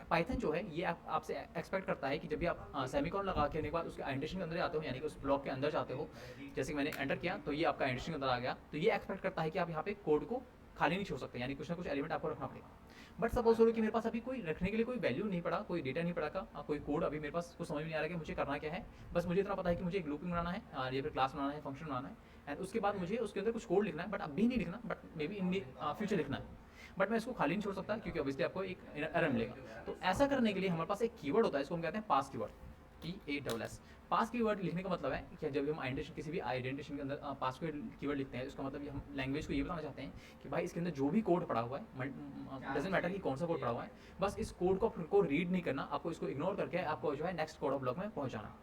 पाइथन जो है ये आपसे एक्सपेक्ट करता है कि जब भी आप सेमीकोलन लगा के बाद उसके आइडेंटिफिकेशन के अंदर जाते हो, यानी कि उस ब्लॉक के अंदर जाते हो, जैसे कि मैंने एंटर किया तो ये आपका आइडेंटिफिकेशन के अंदर आ गया, तो ये एक्सपेक्ट करता है कि आप यहाँ पे कोड को खाली नहीं छोड़ सकते, यानी कुछ ना कुछ एलिमेंट आपको रखना पड़ेगा। बट सपोज करो कि मेरे पास अभी कोई रखने के लिए कोई वैल्यू नहीं पड़ा, कोई डेटा नहीं पड़ा का, कोई कोड अभी मेरे पास कुछ समझ में नहीं आ रहा कि मुझे करना क्या है, बस मुझे इतना पता है कि मुझे एक लूपिंग बनाना है, या फिर क्लास बनाना है, फंक्शन बनाना है, एंड उसके बाद मुझे उसके अंदर कुछ कोड लिखना है, बट अभी नहीं लिखना, but may be in future लिखना है, बट मैं इसको खाली नहीं छोड़ सकता क्योंकि ऑब्वियसली आपको एक एरर मिलेगा। तो ऐसा करने के लिए हमारे पास एक कीवर्ड होता है, इसको हम कहते हैं पास कीवर्ड, PASS। पास कीवर्ड लिखने का मतलब है कि जब हम आइडेंटिफिकेशन किसी भी आइडेंटिफिकेशन के अंदर पास कीवर्ड लिखते हैं, उसका मतलब हम लैंग्वेज को ये बताना चाहते हैं कि भाई इसके अंदर जो भी कोड पड़ा हुआ है, डजेंट मैटर कि कौन सा कोड पड़ा हुआ है, बस इस कोड को रीड नहीं करना, आपको इसको इग्नोर करके आपको जो है नेक्स्ट कोड ऑफ ब्लॉक में पहुंचाना,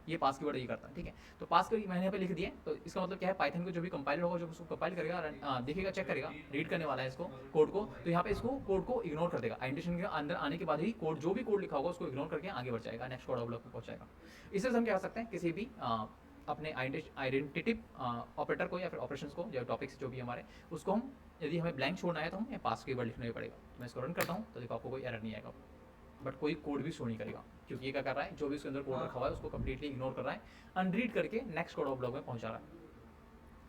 ये पास कीवर्ड ये करता है, ठीक है। तो पास कीवर्ड मैंने यहाँ पे लिख दिया, तो इसका मतलब क्या है, पाइथन को जो भी कंपाइलर होगा जो उसको कंपाइल करेगा, देखेगा, चेक करेगा, रीड करने वाला है इसको कोड को, तो यहाँ पे इसको कोड को इग्नोर कर देगा, आइडेंटिफिकेशन के अंदर आने के बाद ही कोड जो भी कोड लिखा होगा उसको इग्नोर करके आगे बढ़ जाएगा, नेक्स्ट कोड ऑफ ब्लॉक में पहुंचाएगा। इससे हम क्या कर सकते हैं, किसी भी अपने आइडेंटिटिव ऑपरेटर को या फिर ऑपरेशंस को, जो टॉपिक्स जो भी हमारे, उसको हम यदि हमें ब्लैंक छोड़ना है तो हमें पास कीवर्ड लिखना ही पड़ेगा। तो मैं इसको रन करता हूँ तो देखो आपको कोई एरर नहीं आएगा, बट कोई कोड भी शो नहीं करेगा, क्योंकि ये क्या कर रहा है, जो भी उसके अंदर कोड रखा हुआ है उसको कंप्लीटली इग्नोर कर रहा है, अनरीड करके नेक्स्ट कोड ऑफ ब्लॉक में पहुंचा रहा है,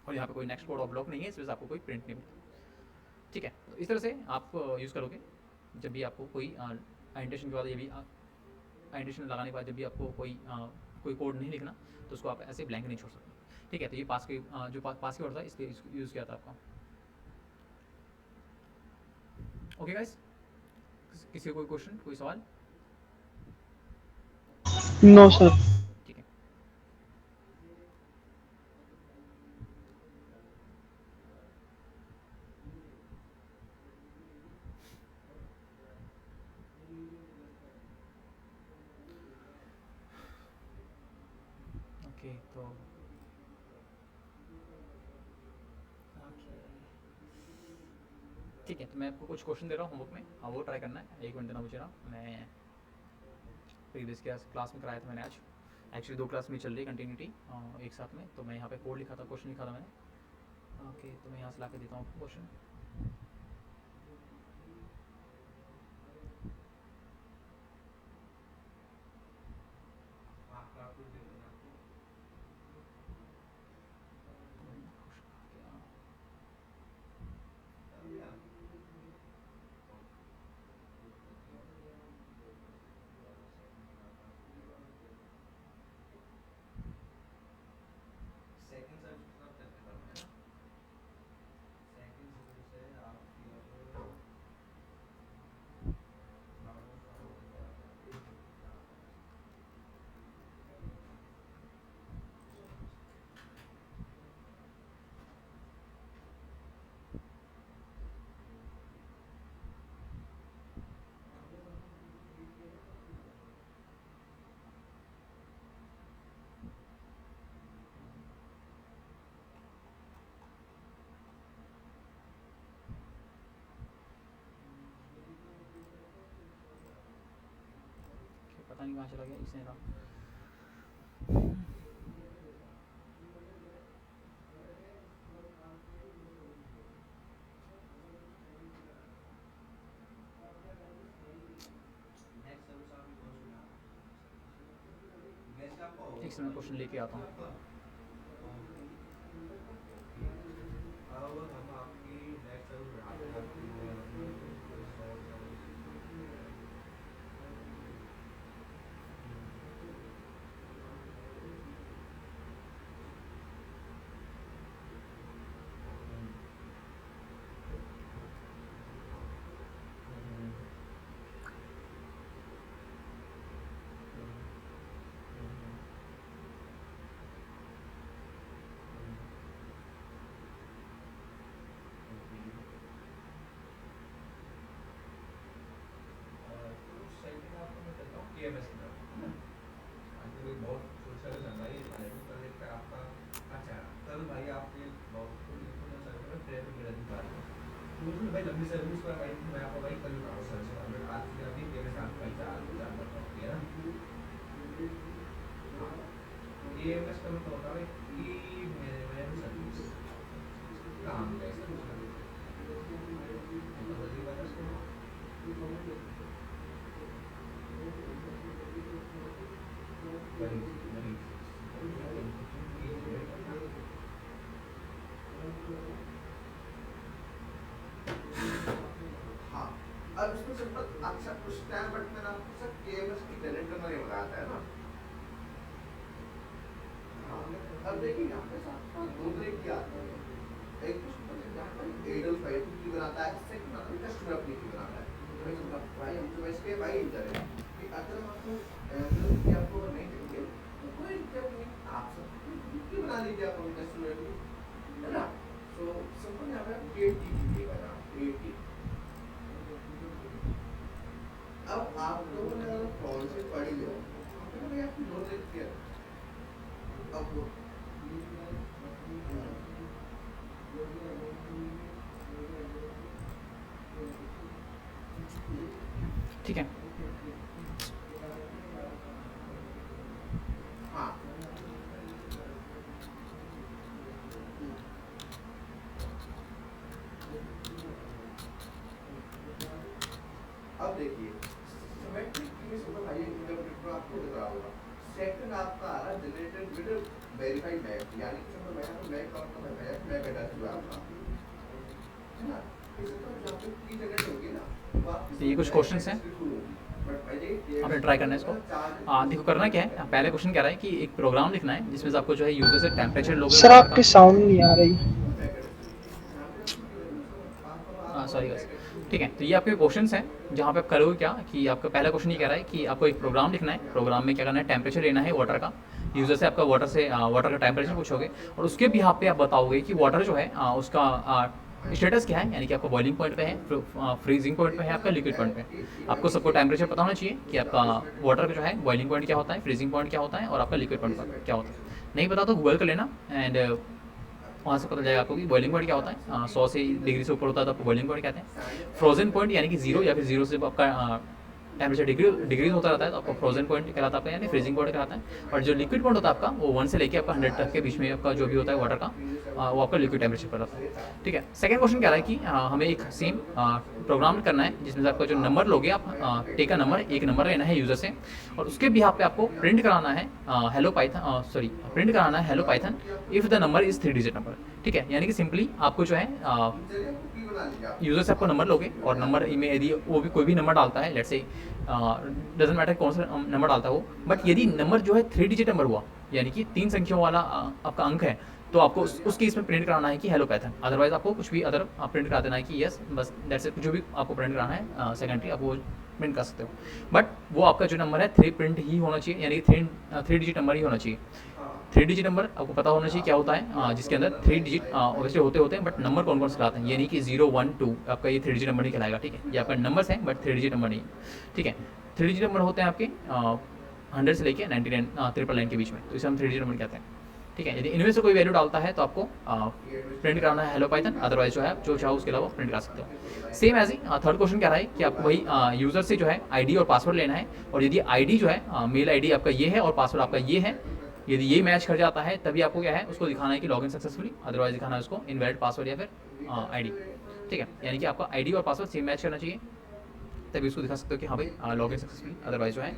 और यहाँ पे कोई नेक्स्ट कोड ऑफ ब्लॉक नहीं है, इस वजह से आपको कोई प्रिंट नहीं मिलता, ठीक है। तो इस तरह से आप यूज़ करोगे जब भी आपको कोई आइडेंटिफिकेशन के बाद, ये भी आइडेंटिफिकेशन लगाने के बाद जब भी आपको कोई कोड नहीं लिखना, तो उसको आप ऐसे ब्लैंक नहीं छोड़ सकते, ठीक है। तो ये पास की जो पास की वर्ड था इसके यूज़ किया था आपका, ओके गाइस। किसी को कोई क्वेश्चन, कोई सवाल? No sir. ठीक है, ओके। तो ठीक है, तो मैं आपको कुछ क्वेश्चन दे रहा हूँ होमवर्क में, हाँ वो ट्राई करना है, 1 मिनट देना मुझे ना, मैं प्रीवियस क्लास में कराया था मैंने, आज एक्चुअली 2 क्लास में चल रही है कंटिन्यूटी एक साथ में, तो मैं यहाँ पे कोड लिखा था, क्वेश्चन लिखा था मैंने, ओके। तो मैं यहाँ से ला के देता हूँ आपको क्वेश्चन, मैं चला गया इसने ना। एक समय क्वेश्चन लेके आता हूँ। अब इसमें सिंपल अच्छा क्वेश्चन है, बट मैंने आपको सर केएमएस की जनरेट करना नहीं बताया था, है ना। हाँ, अब देखिए यहाँ पे साथ दो तरह की आते हैं। एक तो सिंपल यहाँ पर एडल फाइल की बनाता है, सेकंड आता है कस्टमर अपनी की बनाता है। तो मैं समझा भाई हम तो इसके भाई इंटर है कि अगर आपको कि आपको नहीं चाहिए तो कोई दिक्कत नहीं, आप सब की बना लीजिए आप अपने कस्टमर की, है ना। सो सिंपल यहाँ पे आप क्रिएट कीजिएगा ना, क्रिएट। अब आप लोगों ने अगर कौन से पढ़ी हो तो मैंने आपको दो लिख दिया। अब वो ठीक है। हाँ अब देखिए सिमेट्रिक की सुपर भाई इंटरप्रेटर आपको दिख रहा होगा। सेकंड आपका आ रहा है जनरेटेड विद वेरीफाइड मैप, यानी कि मतलब मैं तो मैप आपका मैं बेटा हुआ आपका, है ना। इसे तो जब तक की जनरेट होगी ना तो आप तो ये कुछ क्वेश्चंस हैं, आपने ट्राई करना है इसको। देखो करना क्या है, पहले क्वेश्चन कह रहा है कि एक प्रोग्राम लिखना है जिसमें से आपको जो है यूजर से टेम्परेचर लोगे। सर आपकी साउंड नहीं आ रही। सॉरी गाइस, ठीक है। तो ये आपके क्वेश्चंस हैं जहाँ पे आप करोगे क्या कि आपका पहला क्वेश्चन ये कह रहा है कि आपको एक प्रोग्राम लिखना है। प्रोग्राम में क्या करना है, टेम्परेचर लेना है वाटर का। यूज़र से आपका वाटर का टेम्परेचर पूछोगे और उसके बिहाफ पे आप बताओगे कि वाटर जो है उसका स्टेटस क्या है, यानी कि आपका बॉइलिंग पॉइंट पे है, फ्रीजिंग पॉइंट पे है, आपका लिक्विड पॉइंट पे है। आपको सबको टेम्परेचर पता होना चाहिए कि आपका वाटर का जो है बॉइलिंग पॉइंट क्या होता है, फ्रीजिंग पॉइंट क्या होता है और आपका लिक्विड पॉइंट क्या होता है। नहीं पता तो गूगल कर लेना एंड वहाँ से पता जाएगा आपको कि बॉइलिंग पॉइंट क्या होता है। 100 से डिग्री से ऊपर होता है तो आपको बॉइलिंग पॉइंट कहते हैं। फ्रोजन पॉइंट यानी कि जीरो या फिर जीरो से आपका टेम्परेचर डिग्रीज होता रहता है तो आपको फ्रोजन पॉइंट कहलाता है आपका, यानी फ्रीजिंग पॉइंट कहलाता है। और जो लिक्विड पॉइंट होता है आपका वो 1 से लेके आपका 100 तक के बीच में आपका जो भी होता है वाटर का वो आपका लिक्विड टेम्परेचर पर रहता है। ठीक है। सेकंड क्वेश्चन कह रहा है कि हमें एक सेम प्रोग्राम करना है जिसमें से आपका जो नंबर लोगे आप टेक अ नंबर, एक नंबर लेना है यूजर से और उसके बिहाफ पे आपको प्रिंट कराना है हेलो पाइथन, प्रिंट कराना है hello Python if the number is 3 digit number. ठीक है, यानी कि सिंपली आपको जो है यूजर से आपको नंबर लोगे और नंबर में यदि वो भी कोई भी नंबर डालता है, लेट्स से डजंट मैटर कौन सा नंबर डालता है वो, बट यदि नंबर जो है 3 डिजिट नंबर हुआ यानी कि 3 संख्याओं वाला आपका अंक है तो आपको उस केस में प्रिंट कराना है कि हेलो पाइथन। अदरवाइज आपको कुछ भी अदर प्रिंट करा देना है कि यस, बस दैट्स इट। जो भी आपको प्रिंट कराना है सेकेंडरी आप वो प्रिंट कर सकते हो, बट वो आपका जो नंबर है 3 प्रिंट ही होना चाहिए, यानी कि 3 डिजिट नंबर ही होना चाहिए। 3 डिजिट नंबर आपको पता होना चाहिए क्या होता है, जिसके अंदर 3 डिजिट ऑब्वियसली होते हैं, बट नंबर कौन कौन से कहलाते हैं, ये नहीं कि 0 1 2 आपका ये 3 डिजिट नंबर नहीं कहलाएगा। ठीक है, ये आपका नंबर्स हैं बट 3 डिजिट नंबर नहीं। ठीक है, 3 डिजिट नंबर होते हैं आपके 100 से लेके 99 999 के बीच में, तो इसे हम 3 डिजिट नंबर कहते हैं। ठीक है। ठीक है। यदि इनमें से कोई वैल्यू डालता है तो आपको प्रिंट कराना है हेलो पाइथन, अदरवाइज जो है जो चाहो उसके अलावा प्रिंट करा सकते हो। सेम एज ही थर्ड क्वेश्चन क्या रहा है कि आपको वही यूजर से जो है आईडी और पासवर्ड लेना है, और यदि आईडी जो है मेल आईडी आपका ये है और पासवर्ड आपका ये है, यदि ये मैच कर जाता है तभी आपको क्या है उसको दिखाना है कि लॉगिन सक्सेसफुली, अदरवाइज दिखाना है उसको इनवैलिड पासवर्ड या फिर आईडी। ठीक है, यानी कि आपका आईडी और पासवर्ड सेम मैच करना चाहिए, तभी उसको दिखा सकते हो कि हाँ भाई लॉगिन सक्सेसफुली, अदरवाइज जो है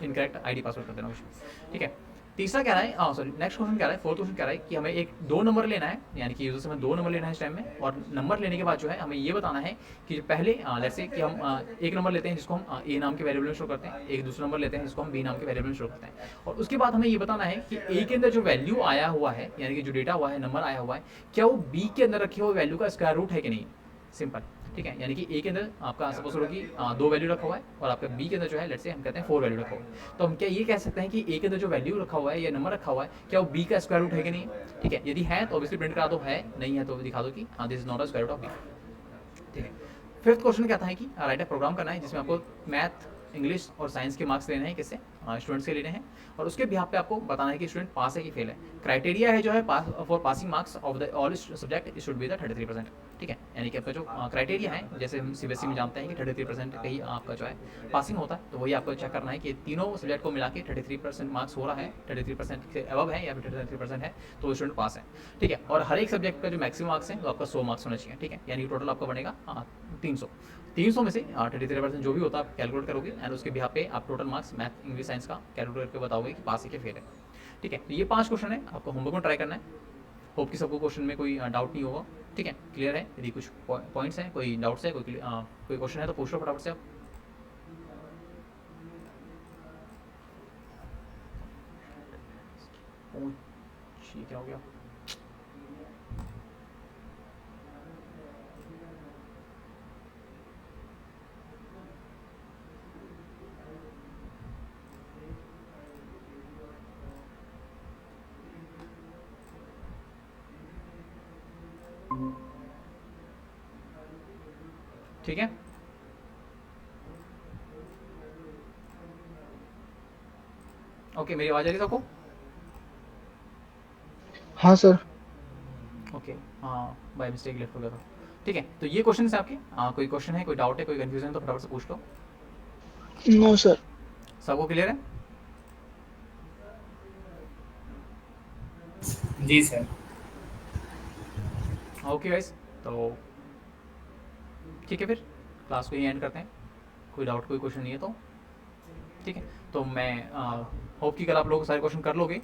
इनकरेक्ट आईडी पासवर्ड कर देना कुछ। ठीक है, तीसरा क्या रहा है, सॉरी नेक्स्ट क्वेश्चन क्या रहा है, फोर्थ क्वेश्चन क्या रहा है कि हमें एक 2 नंबर लेना है, यानी कि यूजर से हमें 2 नंबर लेना है इस टाइम में, और नंबर लेने के बाद जो है हमें ये बताना है कि जो पहले लेट्स से कि हम एक नंबर लेते हैं जिसको हम ए नाम के वेरिएबल में शो करते हैं, एक दूसरा नंबर लेते हैं जिसको हम बी नाम के वेरिएबल में शो करते हैं, और उसके बाद हमें ये बताना है कि ए के अंदर जो वैल्यू आया हुआ है, यानी कि जो डेटा हुआ है, नंबर आया हुआ है, क्या वो बी के अंदर रखे हुए वैल्यू का स्क्वायर रूट है कि नहीं। सिंपल। ठीक है, यानी कि ए के अंदर आपका सपोज करो कि 2 वैल्यू रखा हुआ है और आपका बी के अंदर जो है लेट्स से हम कहते हैं 4 वैल्यू रखा हुआ है, तो हम क्या ये कह सकते हैं कि ए के अंदर जो वैल्यू रखा हुआ है या नंबर रखा हुआ है क्या वो बी का स्क्वायर रूट है कि नहीं। ठीक है, यदि है तो ऑब्वियसली प्रिंट करा दो, है नहीं है तो दिखा दो कि this is not a square root of B. ठीक है, फिफ्थ क्वेश्चन कहता है कि राइट अ प्रोग्राम करना है जिसमें आपको मैथ, इंग्लिश और साइंस के मार्क्स लेने हैं, किससे, स्टूडेंट्स के लेने हैं, और उसके बिहाफ पे आपको बताना है कि स्टूडेंट पास है कि फेल है। क्राइटेरिया है जो है pass for passing marks of the all subject should be the 33%। ठीक है, यानी कि आपका जो क्राइटेरिया है, जैसे हम सीबीएसई में जानते हैं कि 33% का ही आपका जो है पासिंग होता है, तो वही आपको चेक करना है कि तीनों सब्जेक्ट को मिला के 33% मार्क्स हो रहा है, 33% से अबव है या फिर 33% है तो स्टूडेंट पास है। ठीक है, और हर एक सब्जेक्ट का जो मैक्सिमम मार्क्स है वो आपका 100 मार्क्स होना चाहिए। ठीक है, यानी टोटल आपका बनेगा 300 में से 33% जो भी होता है आप कैलकुलेट करोगे, एंड उसके बिहाफ पे आप total marks math, English, science का कैलकुलेट करके बताओगे कि पास है कि फेल है। ठीक है, तो ये 5 क्वेश्चन है, आपको होमवर्क में ट्राई करना है। होप कि सबको क्वेश्चन में कोई डाउट नहीं होगा। ठीक है, क्लियर है। यदि कुछ पॉइंट्स हैं, कोई डाउट्स है, कोई क्वेश्चन है तो पूछ लो फटाफट से आप। क्या हो गया। ठीक है, ओके, मेरी आवाज आ रही है सबको। हाँ सर। ओके, हाँ बाय मिस्टेक लेफ्ट हो गया था। ठीक है, तो ये क्वेश्चन है आपके। कोई क्वेश्चन है, कोई डाउट है, कोई कंफ्यूजन है तो फटाफट से पूछ लो। No sir. सबको क्लियर है। जी सर। ओके गाइस, तो ठीक है, फिर क्लास को यहीं एंड करते हैं। कोई डाउट, कोई क्वेश्चन नहीं है तो ठीक है, तो मैं होप कि कल आप लोग सारे क्वेश्चन कर लोगे।